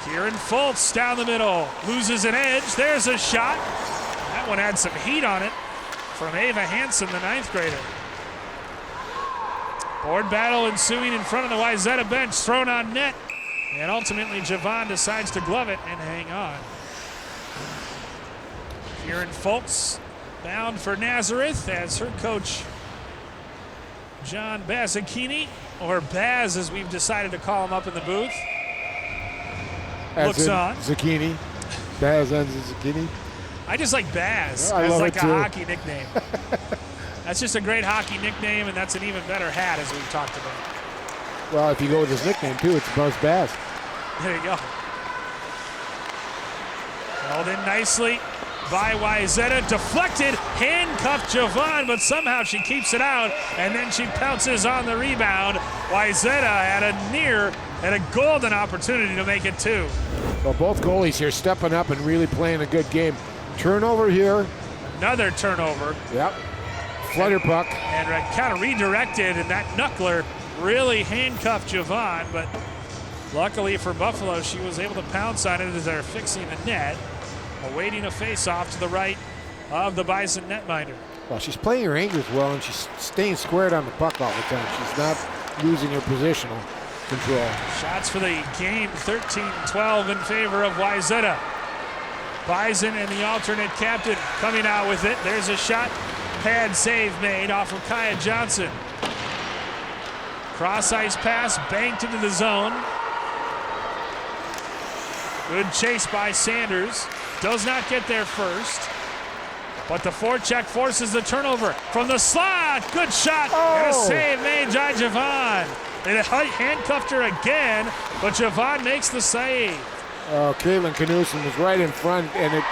Kieran Fultz down the middle, loses an edge, there's a shot. That one had some heat on it from Ava Hansen, the 9th grader. Board battle ensuing in front of the Wayzata bench, thrown on net, and ultimately Javon decides to glove it and hang on. Kieran Fultz bound for Nazareth as her coach John Bazzacchini, or Baz as we've decided to call him up in the booth, looks on. Zucchini. Baz on Zucchini. I just like Baz I as love like it a too. hockey nickname. That's just a great hockey nickname, and that's an even better hat, as we've talked about. Well, if you go with his nickname, too, it's Buzz Bass. There you go. Held in nicely by Wayzata. Deflected, handcuffed Javon, but somehow she keeps it out, and then she pounces on the rebound. Wayzata had a golden opportunity to make it 2. Well, both goalies here stepping up and really playing a good game. Turnover here. Another turnover. Yep. Flutter puck. And kind of redirected, and that knuckler really handcuffed Javon, but luckily for Buffalo, she was able to pounce on it as they're fixing the net, awaiting a face-off to the right of the Bison netminder. Well, she's playing her angles well, and she's staying squared on the puck all the time. She's not losing her positional control. Shots for the game, 13-12 in favor of Wayzata. Bison and the alternate captain coming out with it. There's a shot. Pad save made off of Kaya Johnson. Cross ice pass banked into the zone. Good chase by Sanders. Does not get there first. But the forecheck forces the turnover from the slot. Good shot and a save made by Javon. It handcuffed her again, but Javon makes the save. Oh, Caitlin Knudsen was right in front, and it.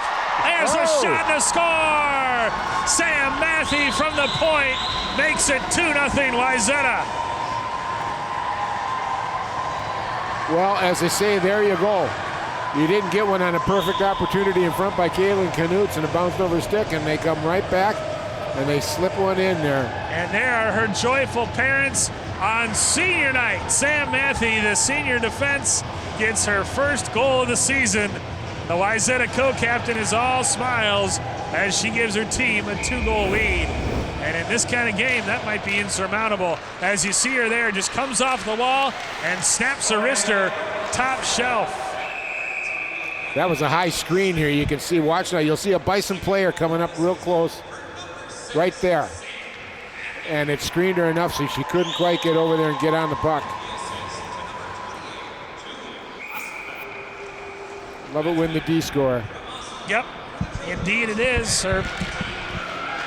There's a shot and a score! Sam Matthew from the point makes it 2-0 Wayzata. Well, as they say, there you go. You didn't get one on a perfect opportunity in front by Caitlin Knudsen. It bounced over stick, and they come right back, and they slip one in there. And there are her joyful parents on senior night. Sam Matthew, the senior defense, gets her first goal of the season. The Wayzata co-captain is all smiles as she gives her team a 2-goal lead. And in this kind of game, that might be insurmountable. As you see her there, just comes off the wall and snaps her wrister top shelf. That was a high screen here. You can see, watch now, you'll see a Bison player coming up real close right there. And it screened her enough so she couldn't quite get over there and get on the puck. Love it when the D score. Yep, indeed it is. Her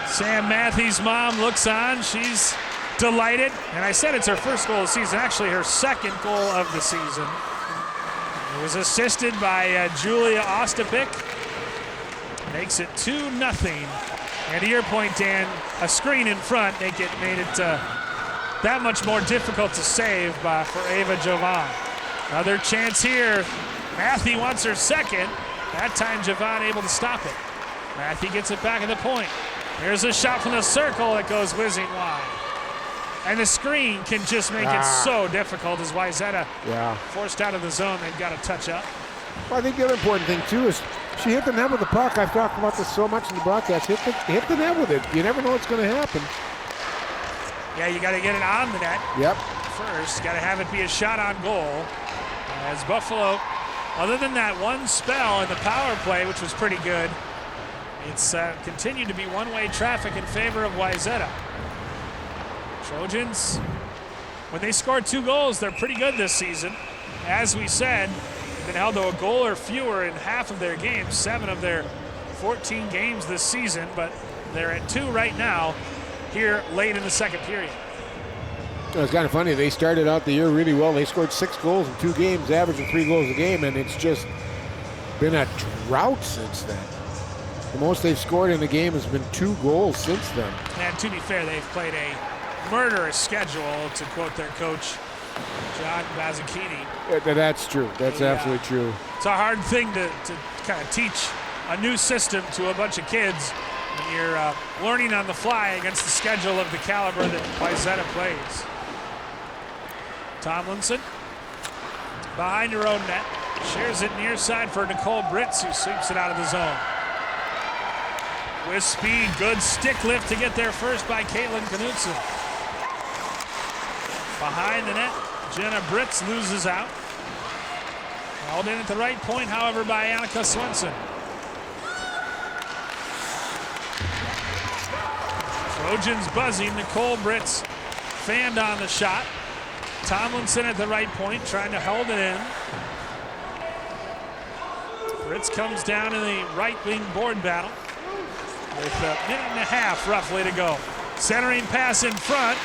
Sam Matthews' mom looks on. She's delighted. And I said it's her first goal of the season, actually her second goal of the season. It was assisted by Julia Ostapik. Makes it 2-0 And to your point, Dan, a screen in front made it that much more difficult to save for Ava Jovan. Another chance here. Matthew wants her second. That time Jovan able to stop it. Matthew gets it back at the point. Here's a shot from the circle that goes whizzing wide. And the screen can just make it so difficult as Wayzata forced out of the zone. They've got to touch up. Well, I think the other important thing, too, is she hit the net with the puck. I've talked about this so much in the broadcast. Hit the net with it. You never know what's going to happen. Yeah, you got to get it on the net. Yep. First, got to have it be a shot on goal. As Buffalo, other than that one spell in the power play, which was pretty good, it's continued to be one-way traffic in favor of Wayzata. Trojans, when they score 2 goals, they're pretty good this season. As we said, they've been held to a goal or fewer in half of their games, 7 of their 14 games this season, but they're at 2 right now here late in the second period. It's kind of funny. They started out the year really well. They scored 6 goals in 2 games, averaging 3 goals a game, and it's just been a drought since then. The most they've scored in a game has been 2 goals since then. And to be fair, they've played a murderous schedule, to quote their coach, John Bazzacchini. That's true. That's absolutely true. It's a hard thing to kind of teach a new system to a bunch of kids when you're learning on the fly against the schedule of the caliber that Wayzata plays. Tomlinson behind her own net, shares it near side for Nicole Britz, who sweeps it out of the zone. With speed, good stick lift to get there first by Caitlin Knutson. Behind the net, Jenna Britz loses out. Held in at the right point, however, by Annika Swenson. Trojans buzzing. Nicole Britz fanned on the shot. Tomlinson at the right point, trying to hold it in. Britz comes down in the right wing board battle with a minute and a half roughly to go. Centering pass in front.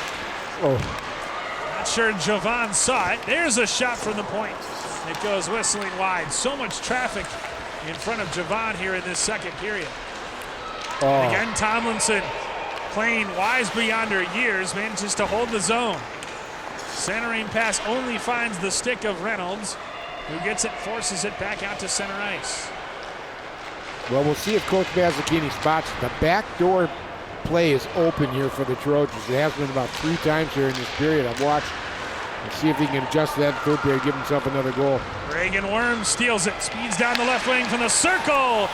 Not sure Jovan saw it. There's a shot from the point. It goes whistling wide. So much traffic in front of Jovan here in this second period. And again, Tomlinson, playing wise beyond her years, manages to hold the zone. Centering pass only finds the stick of Reynolds, who gets it, forces it back out to center ice. Well, we'll see if Coach Bazzacchini spots it. The backdoor play is open here for the Trojans. It has been about 3 times here in this period. I've watched. Let's see if he can adjust that third period, give himself another goal. Reagan Worm steals it, speeds down the left wing from the circle.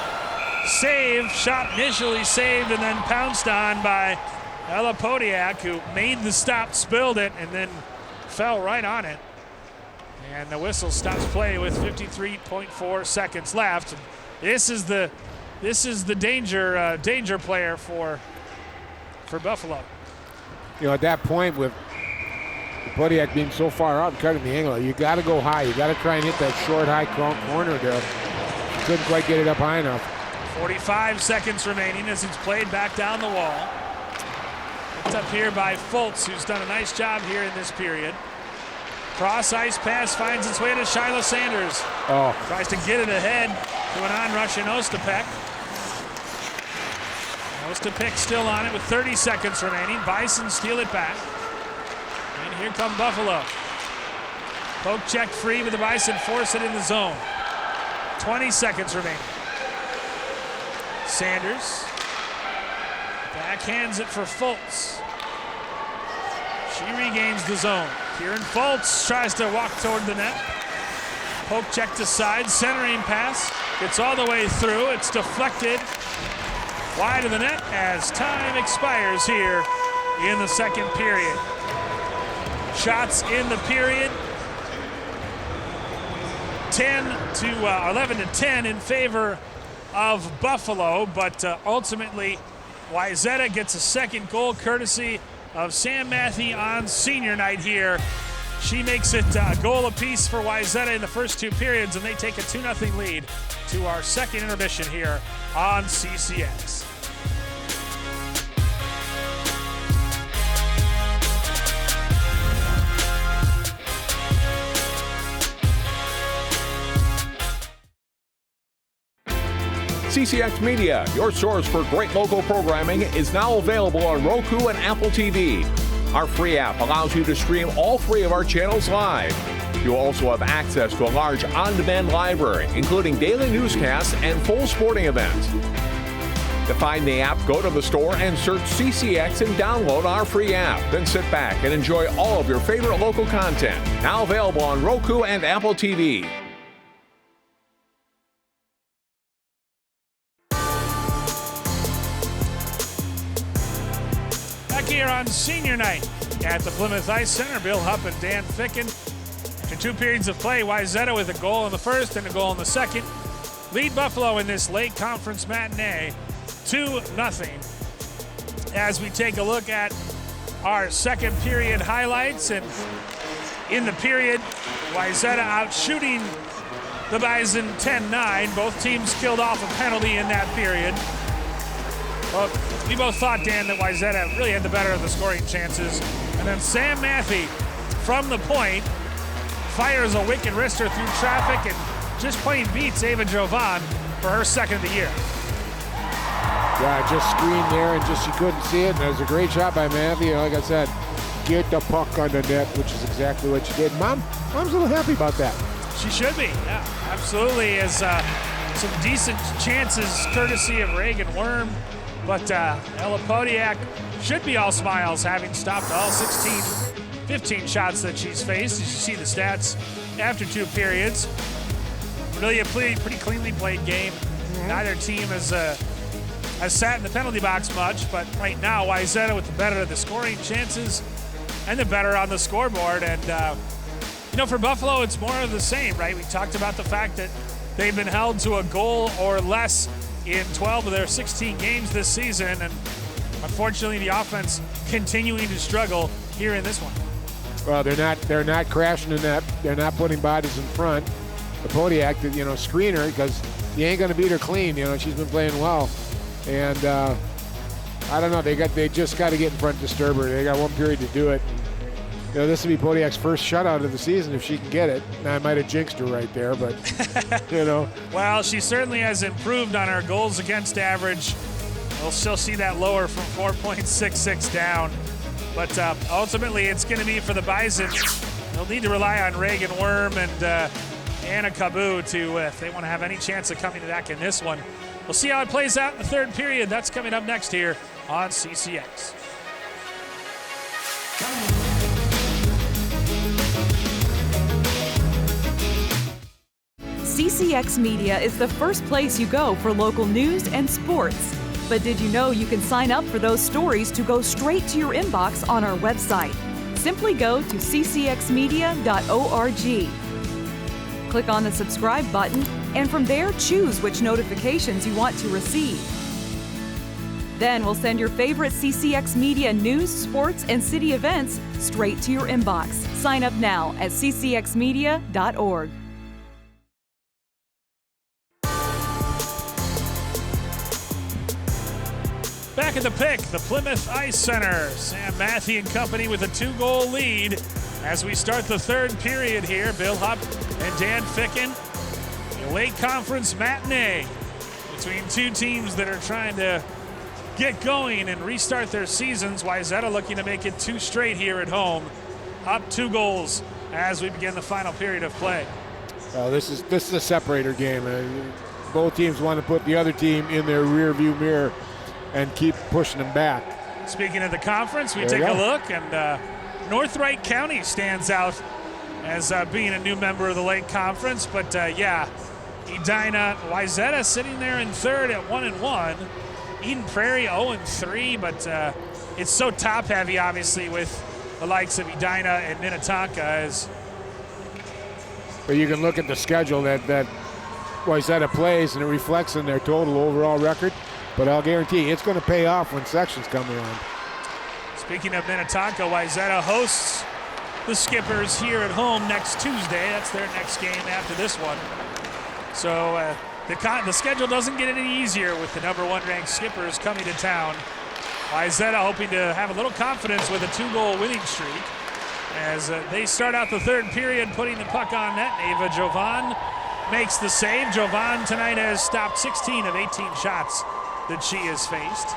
Save, shot initially saved and then pounced on by Ella Podiak, who made the stop, spilled it, and then fell right on it. And the whistle stops play with 53.4 seconds left. This is the danger player for Buffalo. You know, at that point with Podiak being so far out and cutting the angle, you got to go high. You got to try and hit that short, high corner there. Couldn't quite get it up high enough. 45 seconds remaining as it's played back down the wall. Picked up here by Fultz, who's done a nice job here in this period. Cross ice pass finds its way to Shyla Sanders. Tries to get it ahead to an on-rushing Ostapek. Ostapek still on it with 30 seconds remaining. Bison steal it back. And here come Buffalo. Poke check free, but the Bison force it in the zone. 20 seconds remaining. Sanders backhands it for Fultz. She regains the zone. Kieran Fultz tries to walk toward the net. Poke check to side, centering pass. Gets all the way through. It's deflected wide of the net as time expires here in the second period. Shots in the period. 11 to 10 in favor of Buffalo, but ultimately Wayzata gets a second goal courtesy of Sam Matthew on senior night here. She makes it a goal apiece for Wayzata in the first 2 periods, and they take a 2-0 lead to our second intermission here on CCX. CCX Media, your source for great local programming, is now available on Roku and Apple TV. Our free app allows you to stream all 3 of our channels live. You'll also have access to a large on-demand library, including daily newscasts and full sporting events. To find the app, go to the store and search CCX and download our free app. Then sit back and enjoy all of your favorite local content. Now available on Roku and Apple TV. Back here on senior night at the Plymouth Ice Center, Bill Hupp and Dan Ficken. After 2 periods of play, Wayzata with a goal in the first and a goal in the second lead Buffalo in this late conference matinee 2-0. As we take a look at our second period highlights, and in the period, Wayzata out shooting the Bison 10-9. Both teams killed off a penalty in that period. Well, we both thought, Dan, that Wayzata really had the better of the scoring chances. And then Sam Matthew from the point fires a wicked wrister through traffic and just plain beats Ava Jovan for her second of the year. Yeah, just screened there and just you couldn't see it. And it was a great shot by Matthew. Like I said, get the puck on the net, which is exactly what she did. Mom's a little happy about that. She should be, yeah, absolutely. As some decent chances courtesy of Reagan Worm, but Ella Podiak should be all smiles, having stopped all 15 shots that she's faced. As you see the stats after 2 periods, really a pretty cleanly played game. Neither team has sat in the penalty box much, but right now Wayzata with the better of the scoring chances and the better on the scoreboard. And for Buffalo, it's more of the same, right? We talked about the fact that they've been held to a goal or less in 12 of their 16 games this season, and unfortunately the offense continuing to struggle here in this one. Well, they're not crashing in that. They're not putting bodies in front. The Podiak, screener, because you ain't going to beat her clean. She's been playing well. And I don't know. They just got to get in front, disturb her. They got 1 period to do it. This will be Podiak's first shutout of the season if she can get it. Now, I might have jinxed her right there, but Well, she certainly has improved on her goals against average. We'll still see that lower from 4.66 down. But ultimately, it's going to be for the Bison. They'll need to rely on Reagan Worm and Anna Cabu if they want to have any chance of coming back in this one. We'll see how it plays out in the third period. That's coming up next here on CCX. CCX Media is the first place you go for local news and sports. But did you know you can sign up for those stories to go straight to your inbox on our website? Simply go to ccxmedia.org. Click on the subscribe button, and from there choose which notifications you want to receive. Then we'll send your favorite CCX Media news, sports, and city events straight to your inbox. Sign up now at ccxmedia.org. Back at the pick, the Plymouth Ice Center. Sam Matthew and company with a 2-goal lead as we start the third period here. Bill Hupp and Dan Ficken. A late conference matinee between 2 teams that are trying to get going and restart their seasons. Wayzata looking to make it 2 straight here at home. Up 2 goals as we begin the final period of play. This is a separator game. Both teams want to put the other team in their rear view mirror and keep pushing them back. Speaking of the conference, we take a look, and North Wright County stands out as being a new member of the Lake Conference. But Edina, Wayzata sitting there in third at 1-1. Eden Prairie 0-3, but it's so top-heavy, obviously, with the likes of Edina and Minnetonka. But you can look at the schedule that Wayzata plays, and it reflects in their total overall record. But I'll guarantee it's going to pay off when sections come around. Speaking of Minnetonka, Wayzata hosts the Skippers here at home next Tuesday. That's their next game after this one. So the schedule doesn't get any easier with the number 1 ranked Skippers coming to town. Wayzata hoping to have a little confidence with a 2-goal winning streak as they start out the third period putting the puck on net. Ava Jovan makes the save. Jovan tonight has stopped 16 of 18 shots that she has faced.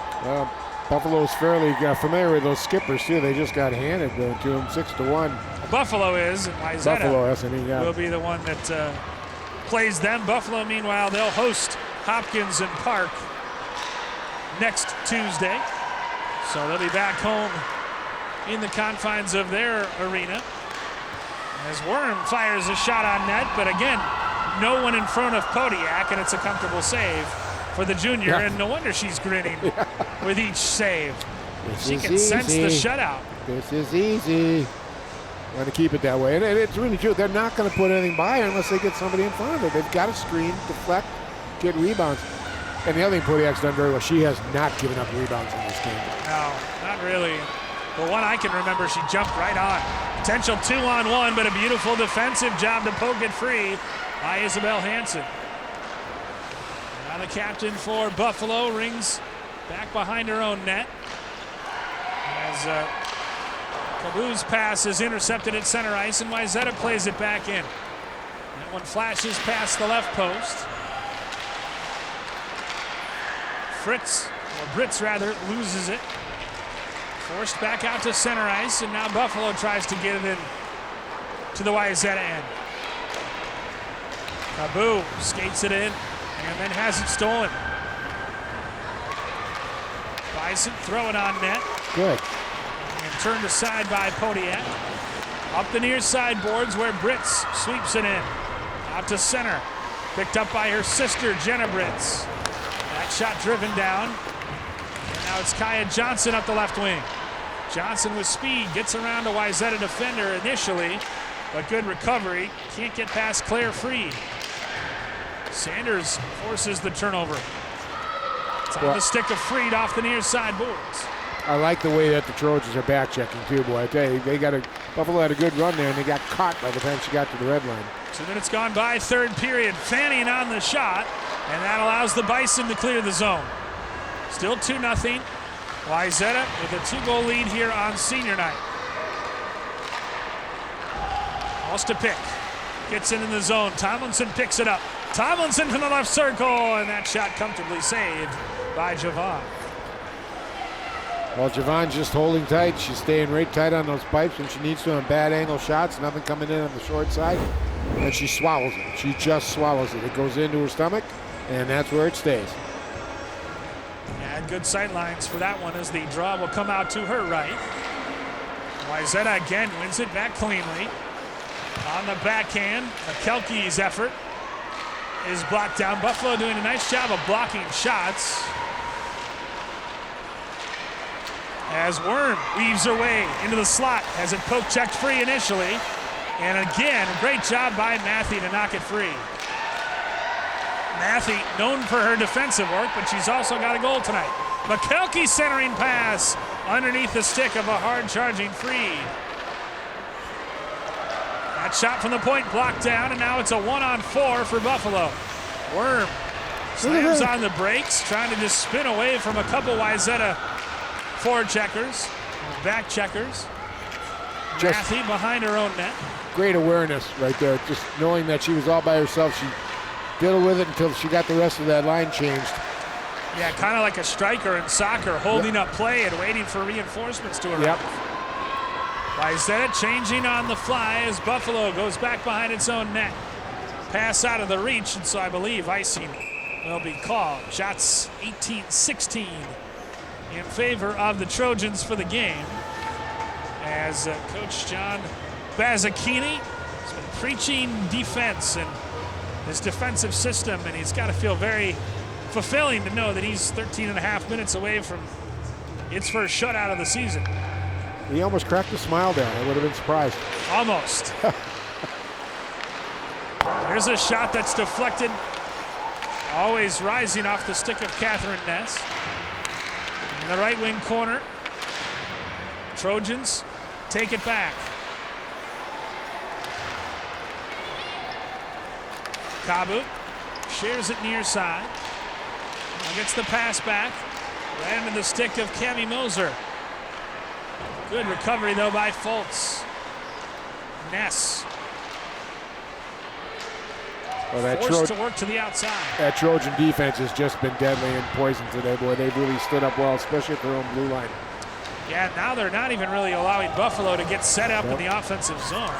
Buffalo's fairly familiar with those skippers too. They just got handed to them 6-1. Buffalo is, and Wayzata will be the one that plays them. Buffalo, meanwhile, they'll host Hopkins and Park next Tuesday. So they'll be back home in the confines of their arena. As Worm fires a shot on net, but again, no one in front of Podiak, and it's a comfortable save for the junior, and no wonder she's grinning with each save. She can sense the shutout. This is easy. Want to keep it that way. And it's really true. They're not going to put anything by her unless they get somebody in front of her. They've got to screen, deflect, get rebounds. And the other thing Podiak's done very well, she has not given up rebounds in this game. No, not really. The one I can remember, she jumped right on. Potential 2-on-1, but a beautiful defensive job to poke it free by Isabel Hansen. Now the captain for Buffalo rings back behind her own net. As Kabu's pass is intercepted at center ice, and Wayzata plays it back in. That one flashes past the left post. Brits loses it. Forced back out to center ice, and now Buffalo tries to get it in to the Wayzata end. Kabu skates it in and then has it stolen. Bison throw it on net. Good. And turned aside by Podiak. Up the near side boards where Brits sweeps it in. Out to center. Picked up by her sister, Jenna Brits. That shot driven down. And now it's Kaya Johnson up the left wing. Johnson with speed gets around a Wayzata defender initially, but good recovery. Can't get past Claire Freed. Sanders forces the turnover. It's on the stick of Freed off the near side boards. I like the way that the Trojans are back checking too, boy. I tell you, Buffalo had a good run there, and they got caught by the time she got to the red line. 2 minutes gone by, third period. Fanning on the shot, and that allows the Bison to clear the zone. Still 2-0. Wayzata with a 2-goal lead here on senior night. Ostepick gets in the zone. Tomlinson picks it up. Tomlinson from the left circle, and that shot comfortably saved by Jovan. Well, Javon's just holding tight. She's staying right tight on those pipes when she needs to on bad angle shots. Nothing coming in on the short side. And she swallows it. She just swallows it. It goes into her stomach, and that's where it stays. And good sight lines for that one as the draw will come out to her right. Wayzata again wins it back cleanly. On the backhand, Kelke's effort is blocked down. Buffalo doing a nice job of blocking shots. As Worm weaves her way into the slot, has it poke checked free initially. And again, a great job by Matthew to knock it free. Matthew, known for her defensive work, but she's also got a goal tonight. McKelkey centering pass underneath the stick of a hard-charging Freed. That shot from the point blocked down, and now it's a 1-on-4 for Buffalo. Worm slams on the brakes, trying to just spin away from a couple Wayzata forward checkers, back checkers. Matthew behind her own net. Great awareness right there, just knowing that she was all by herself. She dealt with it until she got the rest of that line changed. Yeah, kind of like a striker in soccer, holding up play and waiting for reinforcements to arrive. Yep. Wayzata changing on the fly as Buffalo goes back behind its own net. Pass out of the reach, and so I believe icing will be called. Shots 18-16 in favor of the Trojans for the game. As Coach John Bazzacchini has been preaching defense and his defensive system, and he's got to feel very fulfilling to know that he's 13 and a half minutes away from its first shutout of the season. He almost cracked a smile there. I would have been surprised. Almost. There's a shot that's deflected, always rising off the stick of Catherine Ness. In the right wing corner, Trojans take it back. Kabu shares it near side. Now gets the pass back. Right into the stick of Cami Moser. Good recovery though by Fultz. Ness. Well, forced to work to the outside. That Trojan defense has just been deadly and poison today, boy. They've really stood up well, especially at their own blue line. Yeah, now they're not even really allowing Buffalo to get set up in the offensive zone.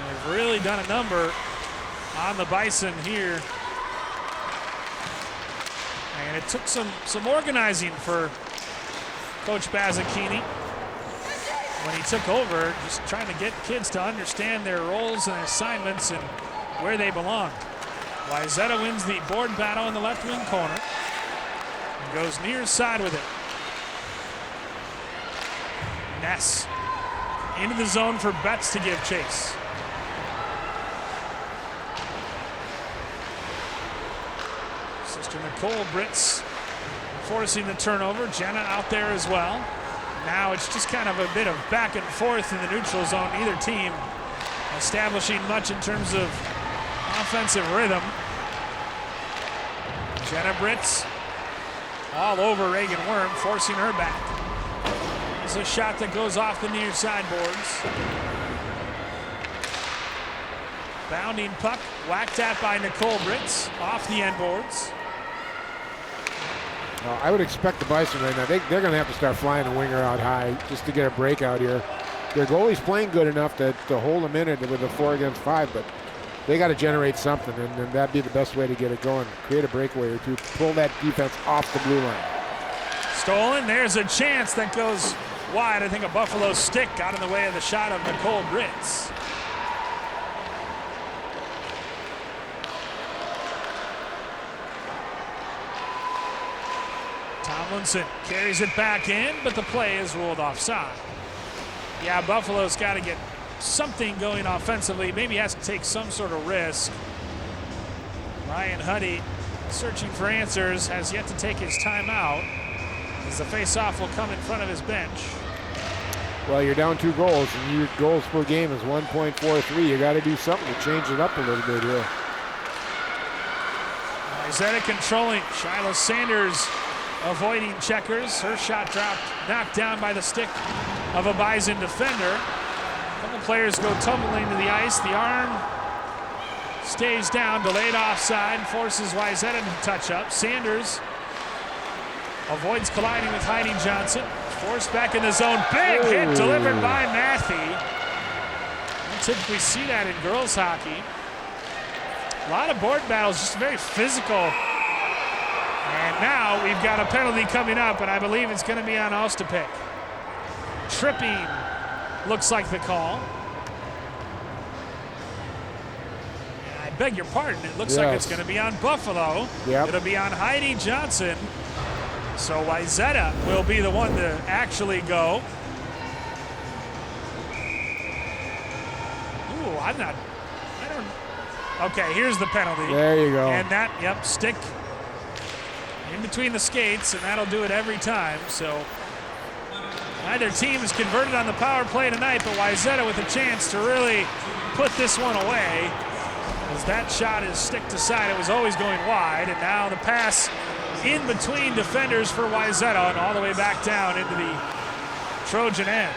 They've really done a number on the Bison here. And it took some organizing for Coach Bazzacchini when he took over, just trying to get kids to understand their roles and assignments and where they belong. Wayzata wins the board battle in the left wing corner and goes near side with it. Ness into the zone for Betts to give chase. Sister Nicole Britz forcing the turnover. Jenna out there as well. Now it's just kind of a bit of back and forth in the neutral zone. Neither team establishing much in terms of offensive rhythm. Jenna Britz all over Reagan Worm, forcing her back. It's a shot that goes off the near sideboards. Bounding puck, whacked at by Nicole Britz, off the end boards. I would expect the Bison right now, they're going to have to start flying the winger out high just to get a breakout here. Their goalie's playing good enough to hold them in it with a 4 against 5, but they got to generate something, and that'd be the best way to get it going. Create a breakaway or two, pull that defense off the blue line. Stolen, there's a chance that goes wide. I think a Buffalo stick got in the way of the shot of Nicole Britz. Tomlinson carries it back in, but the play is ruled offside. Yeah, Buffalo's got to get something going offensively. Maybe has to take some sort of risk. Ryan Huddy, searching for answers, has yet to take his timeout as the face-off will come in front of his bench. Well, you're down 2 goals, and your goals per game is 1.43. You got to do something to change it up a little bit here. Wayzata controlling. Shyla Sanders avoiding checkers. Her shot dropped, knocked down by the stick of a Bison defender. A couple players go tumbling to the ice. The arm stays down, delayed offside, forces Wayzata to touch up. Sanders avoids colliding with Heidi Johnson. Forced back in the zone. Big hit delivered by Matthew. Don't typically see that in girls hockey. A lot of board battles, just very physical. And now we've got a penalty coming up, and I believe it's going to be on Ostapik. Tripping looks like the call. And I beg your pardon, it looks like it's going to be on Buffalo. Yep. It'll be on Heidi Johnson. So Wayzata will be the one to actually go. Ooh, okay, here's the penalty. There you go. And that, stick in between the skates, and that'll do it every time. So neither team has converted on the power play tonight, but Wayzata with a chance to really put this one away. As that shot is stick to side, it was always going wide, and now the pass in between defenders for Wayzata and all the way back down into the Trojan end.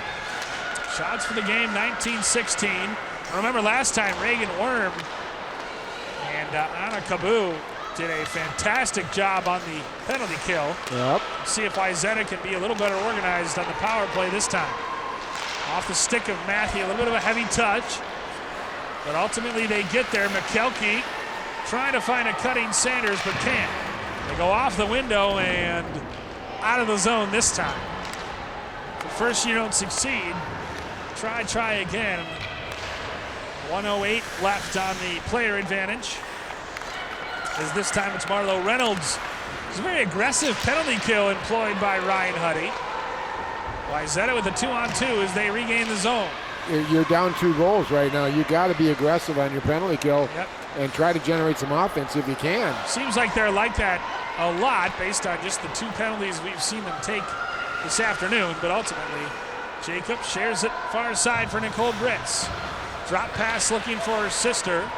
Shots for the game, 19-16. Remember last time, Reagan Worm and Anna Cabu did a fantastic job on the penalty kill. Yep. See if Wayzata can be a little better organized on the power play this time. Off the stick of Matthew, a little bit of a heavy touch. But ultimately they get there. McKelkey trying to find a cutting Sanders, but can't. They go off the window and out of the zone this time. So first you don't succeed. Try again. 1:08 left on the player advantage. As this time it's Marlo Reynolds. It's a very aggressive penalty kill employed by Ryan Huddy. Wayzata with a 2-on-2 as they regain the zone. You're down 2 goals right now. You got to be aggressive on your penalty kill and try to generate some offense if you can. Seems like they're like that a lot based on just the 2 penalties we've seen them take this afternoon. But ultimately, Jacob shares it far side for Nicole Britz. Drop pass looking for her sister.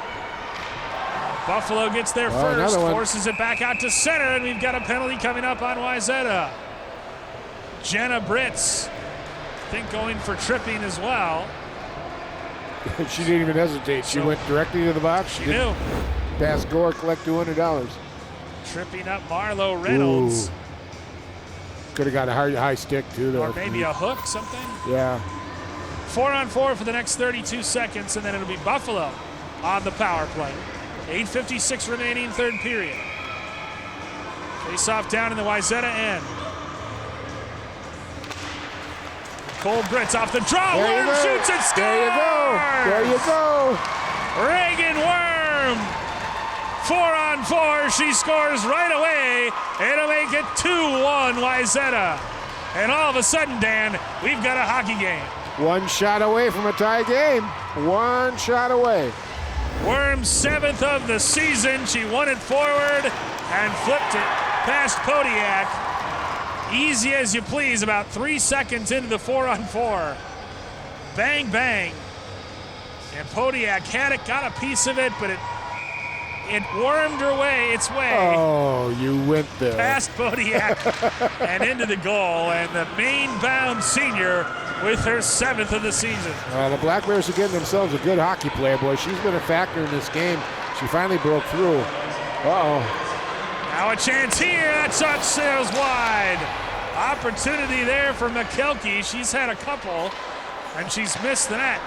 Buffalo gets there first, forces it back out to center, and we've got a penalty coming up on Wayzata. Jenna Britz, I think, going for tripping as well. She didn't even hesitate. She went directly to the box. She knew. Pass Gore, collect $200. Tripping up Marlo Reynolds. Could have got a high stick, too, though. Or maybe a hook, something. Yeah. 4-on-4 for the next 32 seconds, and then it'll be Buffalo on the power play. 8:56 remaining, third period. Face-off down in the Wayzata end. Cole Britz off the draw. There Worm shoots and scores! There you go. There you go. Reagan Worm. 4-on-4. She scores right away. It'll make it 2-1 Wayzata. And all of a sudden, Dan, we've got a hockey game. One shot away from a tie game. One shot away. Worm's 7th of the season. She won it forward and flipped it past Podiak. Easy as you please, about 3 seconds into the 4-on-4. Bang, bang. And Podiak had it, got a piece of it, but it wormed its way. Oh, you went there. Past Podiak and into the goal. And the main-bound senior with her 7th of the season. The Black Bears are getting themselves a good hockey player, boy. She's been a factor in this game. She finally broke through. Now a chance here. That shot sails wide. Opportunity there for McKelkey. She's had a couple, and she's missed the net.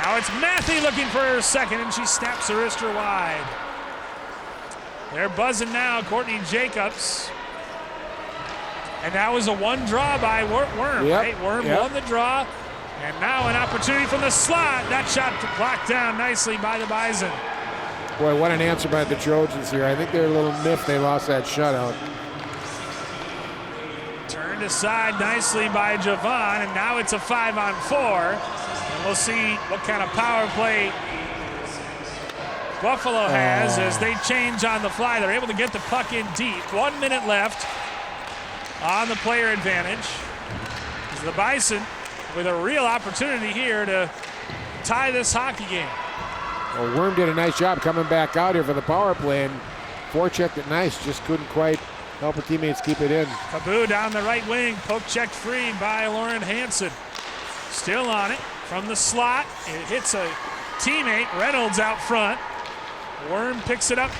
Now it's Matthew looking for her second, and she snaps her wrister wide. They're buzzing now, Courtney Jacobs. And that was a one draw by Worm, right? Worm won the draw. And now an opportunity from the slot. That shot blocked down nicely by the Bison. Boy, what an answer by the Trojans here. I think they're a little miffed they lost that shutout. Turned aside nicely by Javon, and now it's a 5-on-4. And we'll see what kind of power play Buffalo has as they change on the fly. They're able to get the puck in deep. 1 minute left on the player advantage. The Bison with a real opportunity here to tie this hockey game. Well, Worm did a nice job coming back out here for the power play and forechecked it nice, just couldn't quite help her teammates keep it in. Kaboo down the right wing, poke checked free by Lauren Hansen. Still on it from the slot. It hits a teammate, Reynolds out front. Worm picks it up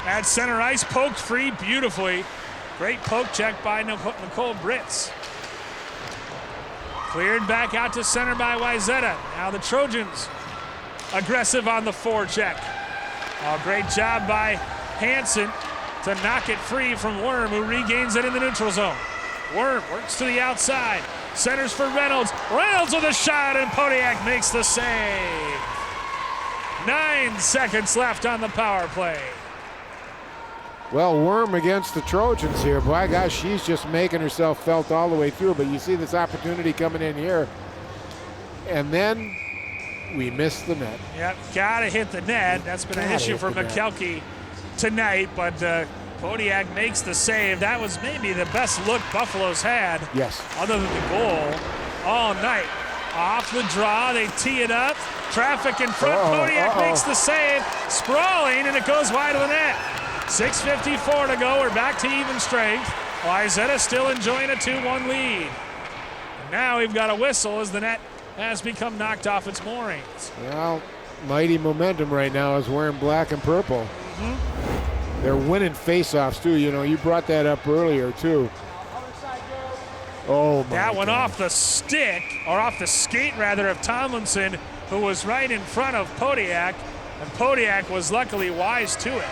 at center ice, poked free beautifully. Great poke check by Nicole Britz. Cleared back out to center by Wayzata. Now the Trojans aggressive on the forecheck. Great job by Hansen to knock it free from Worm, who regains it in the neutral zone. Worm works to the outside. Centers for Reynolds. Reynolds with a shot, and Podiak makes the save. 9 seconds left on the power play. Well, Worm against the Trojans here. By gosh, she's just making herself felt all the way through. But you see this opportunity coming in here. And then we missed the net. Yep, gotta hit the net. That's been an issue for McKelkey tonight. But Podiak makes the save. That was maybe the best look Buffalo's had. Yes. Other than the goal all night. Off the draw, they tee it up. Traffic in front. Podiak makes the save. Sprawling, and it goes wide of the net. 6:54 to go. We're back to even strength. Wayzata still enjoying a 2-1 lead. And now we've got a whistle as the net has become knocked off its moorings. Well, mighty momentum right now as wearing black and purple. Mm-hmm. They're winning faceoffs too. You know, you brought that up earlier too. Oh my! That went God. off the stick, or off the skate rather, of Tomlinson, who was right in front of Podiak, and Podiak was luckily wise to it.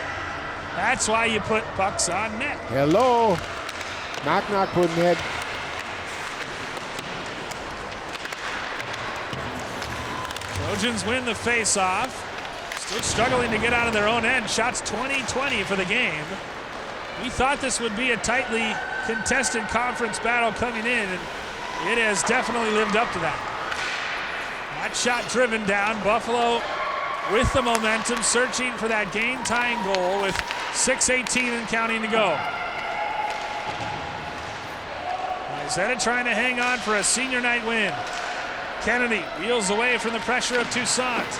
That's why you put pucks on net. Hello. Knock, knock, Puddinhead. Trojans win the face-off. Still struggling to get out of their own end. Shots 20-20 for the game. We thought this would be a tightly contested conference battle coming in, and it has definitely lived up to that. That shot driven down. Buffalo with the momentum, searching for that game-tying goal with 6:18 and counting to go. Wayzata trying to hang on for a senior night win. Kennedy wheels away from the pressure of Toussaint.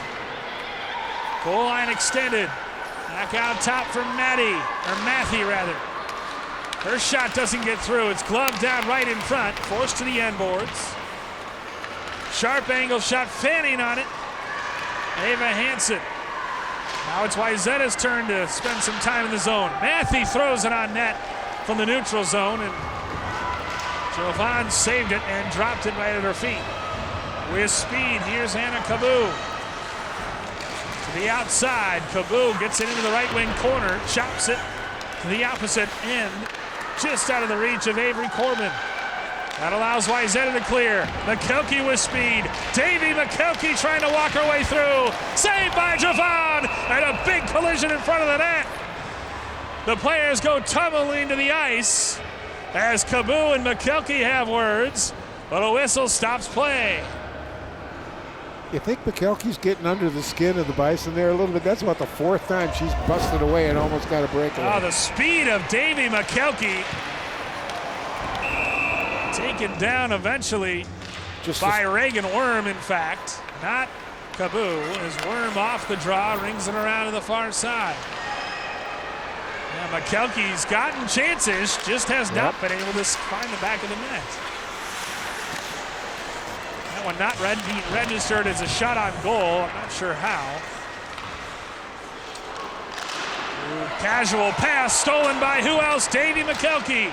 Goal line extended. Back out top for Matthew rather. Her shot doesn't get through. It's gloved down right in front, forced to the end boards. Sharp angle shot, fanning on it. Ava Hansen. Now it's Wayzata's turn to spend some time in the zone. Matthew throws it on net from the neutral zone, and Jovan saved it and dropped it right at her feet. With speed, here's Anna Kaboo. To the outside, Kaboo gets it into the right wing corner, chops it to the opposite end, just out of the reach of Avery Corbin. That allows Wayzata to clear. McKelkey with speed. Davy McKelkey trying to walk her way through. Saved by Jovan, and a big collision in front of the net. The players go tumbling to the ice as Kaboo and McKelkey have words, but a whistle stops play. You think McKelkey's getting under the skin of the Bison there a little bit? That's about the 4th time she's busted away and almost got a breakaway. Oh, the speed of Davy McKelkey. Taken down eventually by Reagan Worm, in fact, not Kaboo, as Worm off the draw, rings it around to the far side. Yeah, McKelkey's gotten chances, just has not been able to find the back of the net. That one not registered as a shot on goal. I'm not sure how. Ooh, casual pass stolen by who else? Davy McKelkey.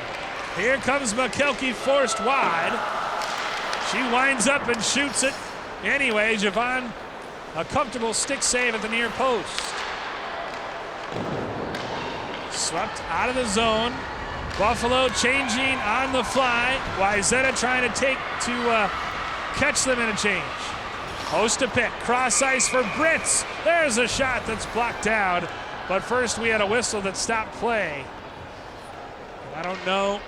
Here comes McKelkey forced wide. She winds up and shoots it. Anyway, Jovan, a comfortable stick save at the near post. Swept out of the zone. Buffalo changing on the fly. Wayzata trying to catch them in a change. Post to pick. Cross ice for Brits. There's a shot that's blocked out. But first we had a whistle that stopped play. I don't know.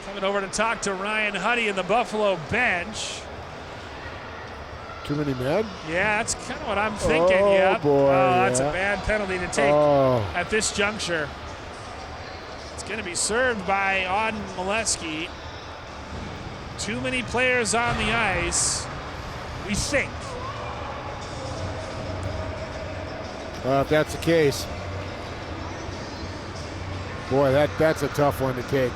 Coming over to talk to Ryan Huddy in the Buffalo bench. Too many men? Yeah, that's kind of what I'm thinking. Oh, yep. boy. That's a bad penalty to take at this juncture. It's going to be served by Auden Molesky. Too many players on the ice, we think. If that's the case, boy, that's a tough one to take.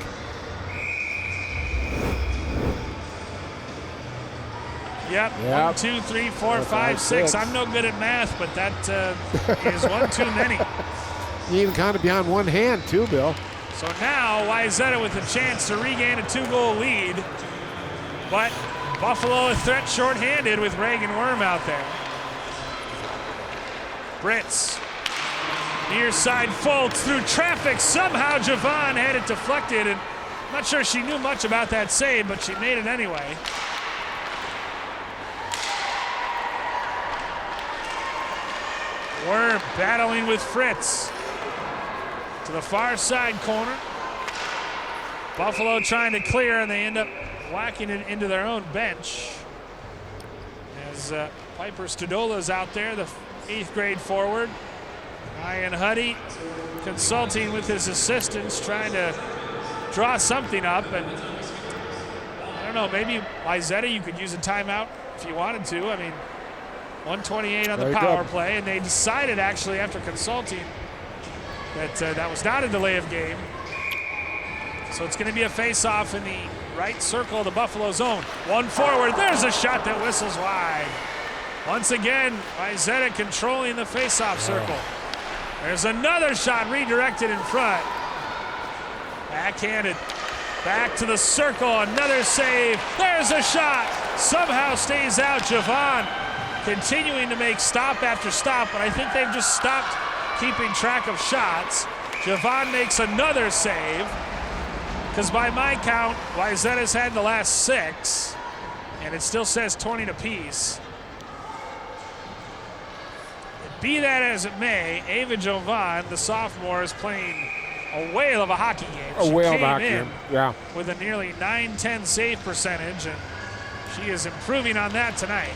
Yep. 1, 2, 3, 4, 5, 6. I'm no good at math, but that is one too many. You even counted beyond one hand, too, Bill. So now Wayzata with a chance to regain a 2-goal lead. But Buffalo a threat shorthanded with Reagan Worm out there. Brits. Near side Foltz through traffic. Somehow Jovan had it deflected, and I'm not sure she knew much about that save, but she made it anyway. Worm battling with Fritz. To the far side corner. Buffalo trying to clear, and they end up whacking it into their own bench. As Piper Stodola's out there, the 8th grade forward. Ryan Huddy consulting with his assistants, trying to draw something up. And I don't know, maybe Wayzata, you could use a timeout if you wanted to. I mean, 1:28 on the power play, and they decided actually after consulting that that was not a delay of game. So it's going to be a face-off in the right circle of the Buffalo zone. One forward, there's a shot that whistles wide. Once again, Wayzata controlling the face-off circle. There's another shot redirected in front. Backhanded, back to the circle, another save. There's a shot, somehow stays out. Jovan continuing to make stop after stop, but I think they've just stopped keeping track of shots. Jovan makes another save, because by my count, Wayzata's had the last 6, and it still says 20 apiece. Be that as it may, Ava Jovan, the sophomore, is playing a whale of a hockey game. A whale of a hockey game, yeah. With a nearly .910 save percentage, and she is improving on that tonight.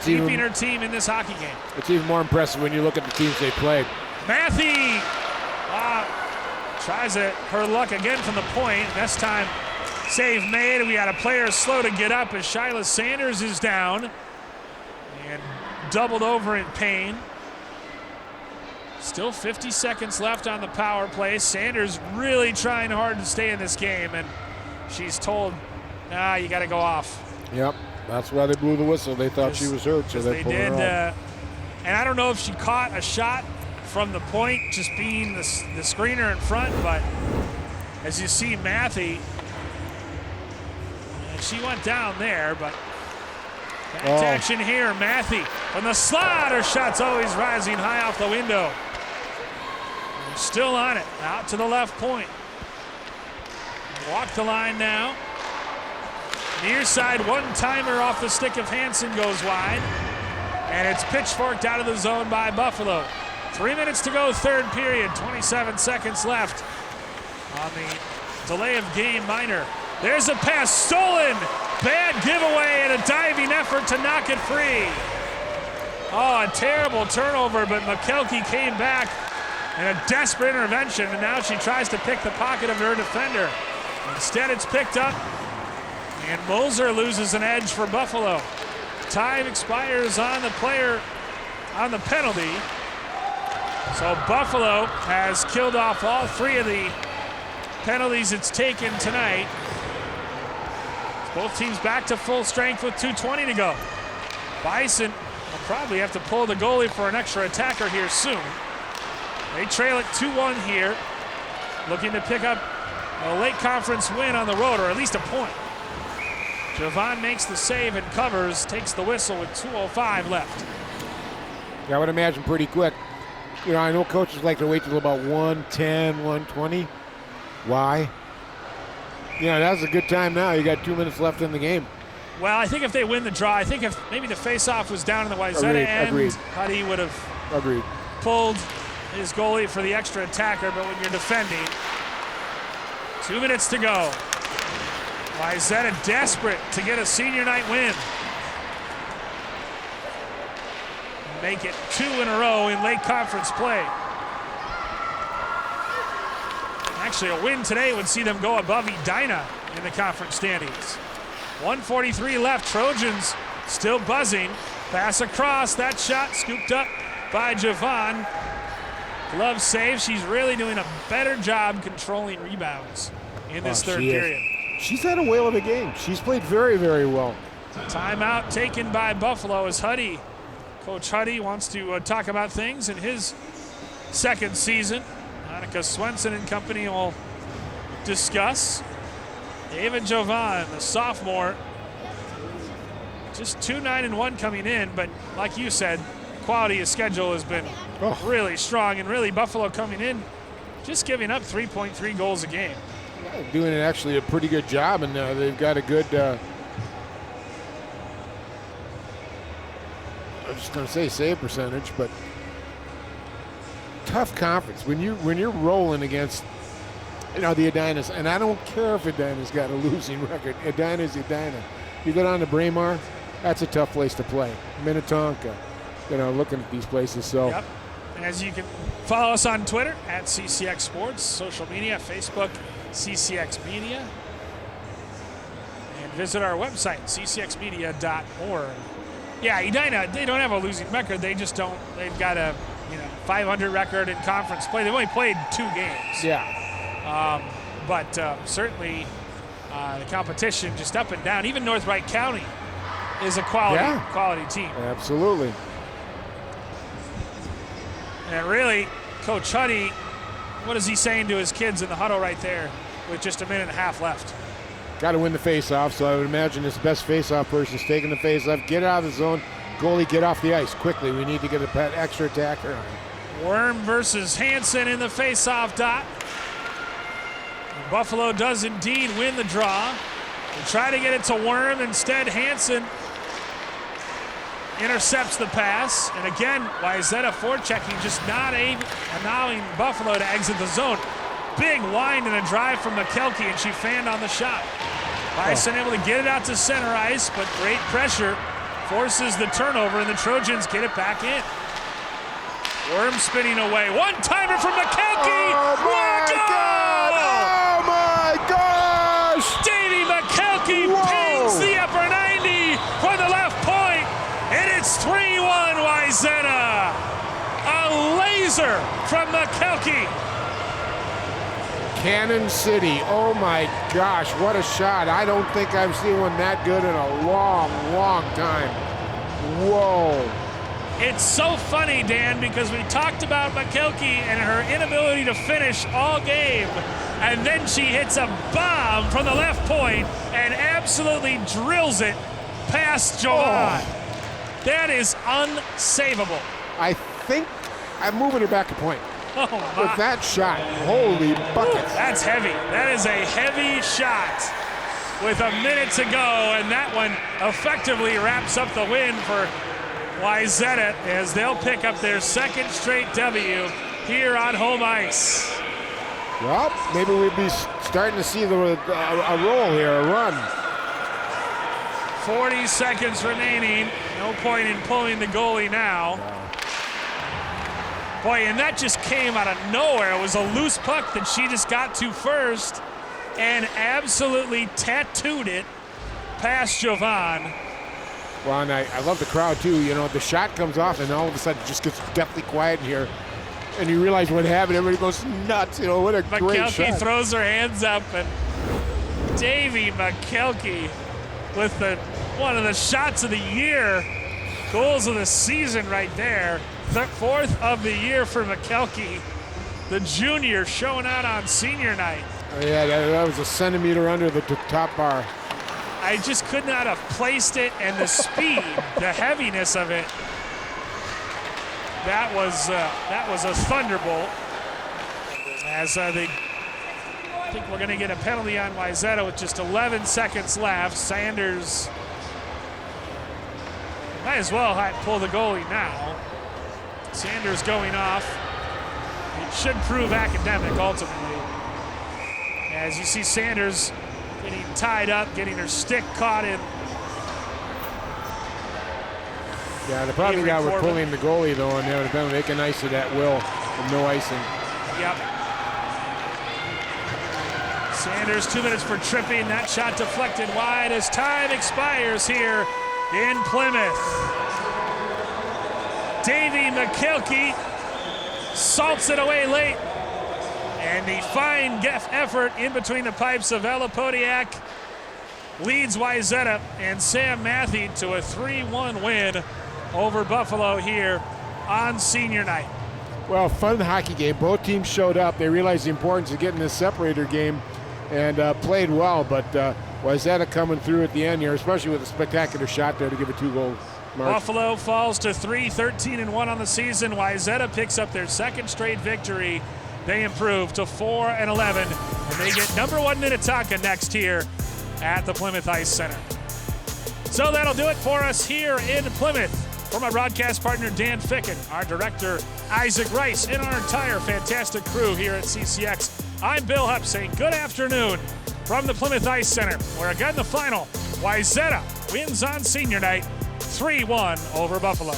Keeping her team in this hockey game. It's even more impressive when you look at the teams they played. Matthew tries her luck again from the point. This time, save made. We had a player slow to get up as Shyla Sanders is down and doubled over in pain. Still 50 seconds left on the power play. Sanders really trying hard to stay in this game, and she's told, nah, you got to go off. Yep. That's why they blew the whistle. They thought she was hurt, so they pulled did. her off. And I don't know if she caught a shot from the point, just being the screener in front, but as you see, Matthew, she went down there, but back to action here. Matthew from the slot. Her shot's always rising high off the window. And still on it, out to the left point. Walk the line now. Near side, one-timer off the stick of Hansen goes wide. And it's pitchforked out of the zone by Buffalo. 3 minutes to go, third period, 27 seconds left on the delay of game minor. There's a pass stolen. Bad giveaway and a diving effort to knock it free. Oh, a terrible turnover, but McKelkey came back and a desperate intervention, and now she tries to pick the pocket of her defender. Instead, it's picked up, and Moser loses an edge for Buffalo. Time expires on the player on the penalty. So Buffalo has killed off all three of the penalties it's taken tonight. Both teams back to full strength with 2:20 to go. Bison will probably have to pull the goalie for an extra attacker here soon. They trail it 2-1 here, looking to pick up a late conference win on the road, or at least a point. Javon makes the save and covers, takes the whistle with 2:05 left. Yeah, I would imagine pretty quick. You know, I know coaches like to wait till about 1:10, 1:20. Why? You know, that's a good time now. You got 2 minutes left in the game. Well, I think if they win the draw, I think if maybe the face-off was down in the Wayzata end, Huddy would have pulled his goalie for the extra attacker, but when you're defending, 2 minutes to go. Wayzata desperate to get a senior night win. Make it 2 in a row in late conference play. Actually, a win today would see them go above Edina in the conference standings. 1:43 left. Trojans still buzzing. Pass across. That shot scooped up by Javon. Glove save. She's really doing a better job controlling rebounds in this third period. She's had a whale of a game. She's played very, very well. Timeout taken by Buffalo as Huddy, Coach Huddy, wants to talk about things in his second season. Annika Swenson and company will discuss. David Jovan, the sophomore, just 2-9-1 coming in, but like you said, quality of schedule has been really strong, and really Buffalo coming in just giving up 3.3 goals a game. Doing actually a pretty good job, and they've got a good I was just going to say save percentage, but tough conference when you're rolling against, you know, the Edinas, and I don't care if Edina's got a losing record. Edina's Edina. You go down to Braemar, that's a tough place to play. Minnetonka, you know, looking at these places. So, yep. As you can follow us on Twitter at CCX Sports, social media, Facebook, CCX Media, and visit our website, ccxmedia.org. Yeah, Edina, they don't have a losing record. They just don't. They've got a 500 record in conference play. They've only played 2 games. Yeah. But certainly the competition just up and down. Even North Wright County is a quality team. Absolutely. And really, Coach Huddy, what is he saying to his kids in the huddle right there with just a minute and a half left? Got to win the face-off, so I would imagine his best face-off person's taking the face-off. Get out of the zone. Goalie, get off the ice quickly. We need to get an extra attacker on. Worm versus Hansen in the face-off dot. And Buffalo does indeed win the draw. They try to get it to Worm. Instead, Hansen intercepts the pass. And again, Wayzata forechecking, just not allowing Buffalo to exit the zone. Big wind and a drive from McKelkey, and she fanned on the shot. Bison able to get it out to center ice, but great pressure forces the turnover, and the Trojans get it back in. Worm spinning away. One-timer from McKelkey. Oh, my God! Oh, my gosh! Davey McKelkey pings the upper 90 for the left point, and it's 3-1 Wayzata. A laser from McKelkey. Cannon City. Oh my gosh, what a shot. I don't think I've seen one that good in a long, long time. Whoa. It's so funny, Dan, because we talked about McKelkey and her inability to finish all game, and then she hits a bomb from the left point and absolutely drills it past Jovan. That is unsavable. I think I'm moving her back a point. Oh, my. With that shot, holy buckets. That's heavy. That is a heavy shot with a minute to go, and that one effectively wraps up the win for Wayzata as they'll pick up their second straight W here on home ice. Well, maybe we'll be starting to see a roll here, a run. 40 seconds remaining. No point in pulling the goalie now. Boy, and that just came out of nowhere. It was a loose puck that she just got to first and absolutely tattooed it past Jovan. Well, and I love the crowd too. You know, the shot comes off and all of a sudden it just gets deathly quiet here. And you realize what happened. Everybody goes nuts. You know, what a great shot. McKelkey throws her hands up, and Davy McKelkey with one of the shots of the year, goals of the season right there. Fourth of the year for McKelkey, the junior showing out on senior night. Oh, yeah, that was a centimeter under the top bar. I just could not have placed it, and the speed, the heaviness of it, that was a thunderbolt. As I think we're going to get a penalty on Wayzata with just 11 seconds left. Sanders might as well pull the goalie now. Sanders going off. It should prove academic ultimately. As you see Sanders getting tied up, getting her stick caught in. Yeah, the problem we got with pulling the goalie though, and they would have been making ice at that will with no icing. Yep. Sanders 2 minutes for tripping. That shot deflected wide as time expires here in Plymouth. Davy McKelkey salts it away late. And the fine effort in between the pipes of Ella Podiak leads Wayzata and Sam Matthew to a 3-1 win over Buffalo here on senior night. Well, fun hockey game. Both teams showed up. They realized the importance of getting this separator game and played well. But Wayzata coming through at the end here, especially with a spectacular shot there to give a 2-goal margin. Buffalo falls to 3-13-1 on the season. Wayzata picks up their second straight victory. They improve to 4-11, and they get number 1 Minnetonka next here at the Plymouth Ice Center. So that'll do it for us here in Plymouth. For my broadcast partner, Dan Ficken, our director, Isaac Rice, and our entire fantastic crew here at CCX, I'm Bill Hupp saying good afternoon from the Plymouth Ice Center, where again the final, Wayzata wins on senior night 3-1 over Buffalo.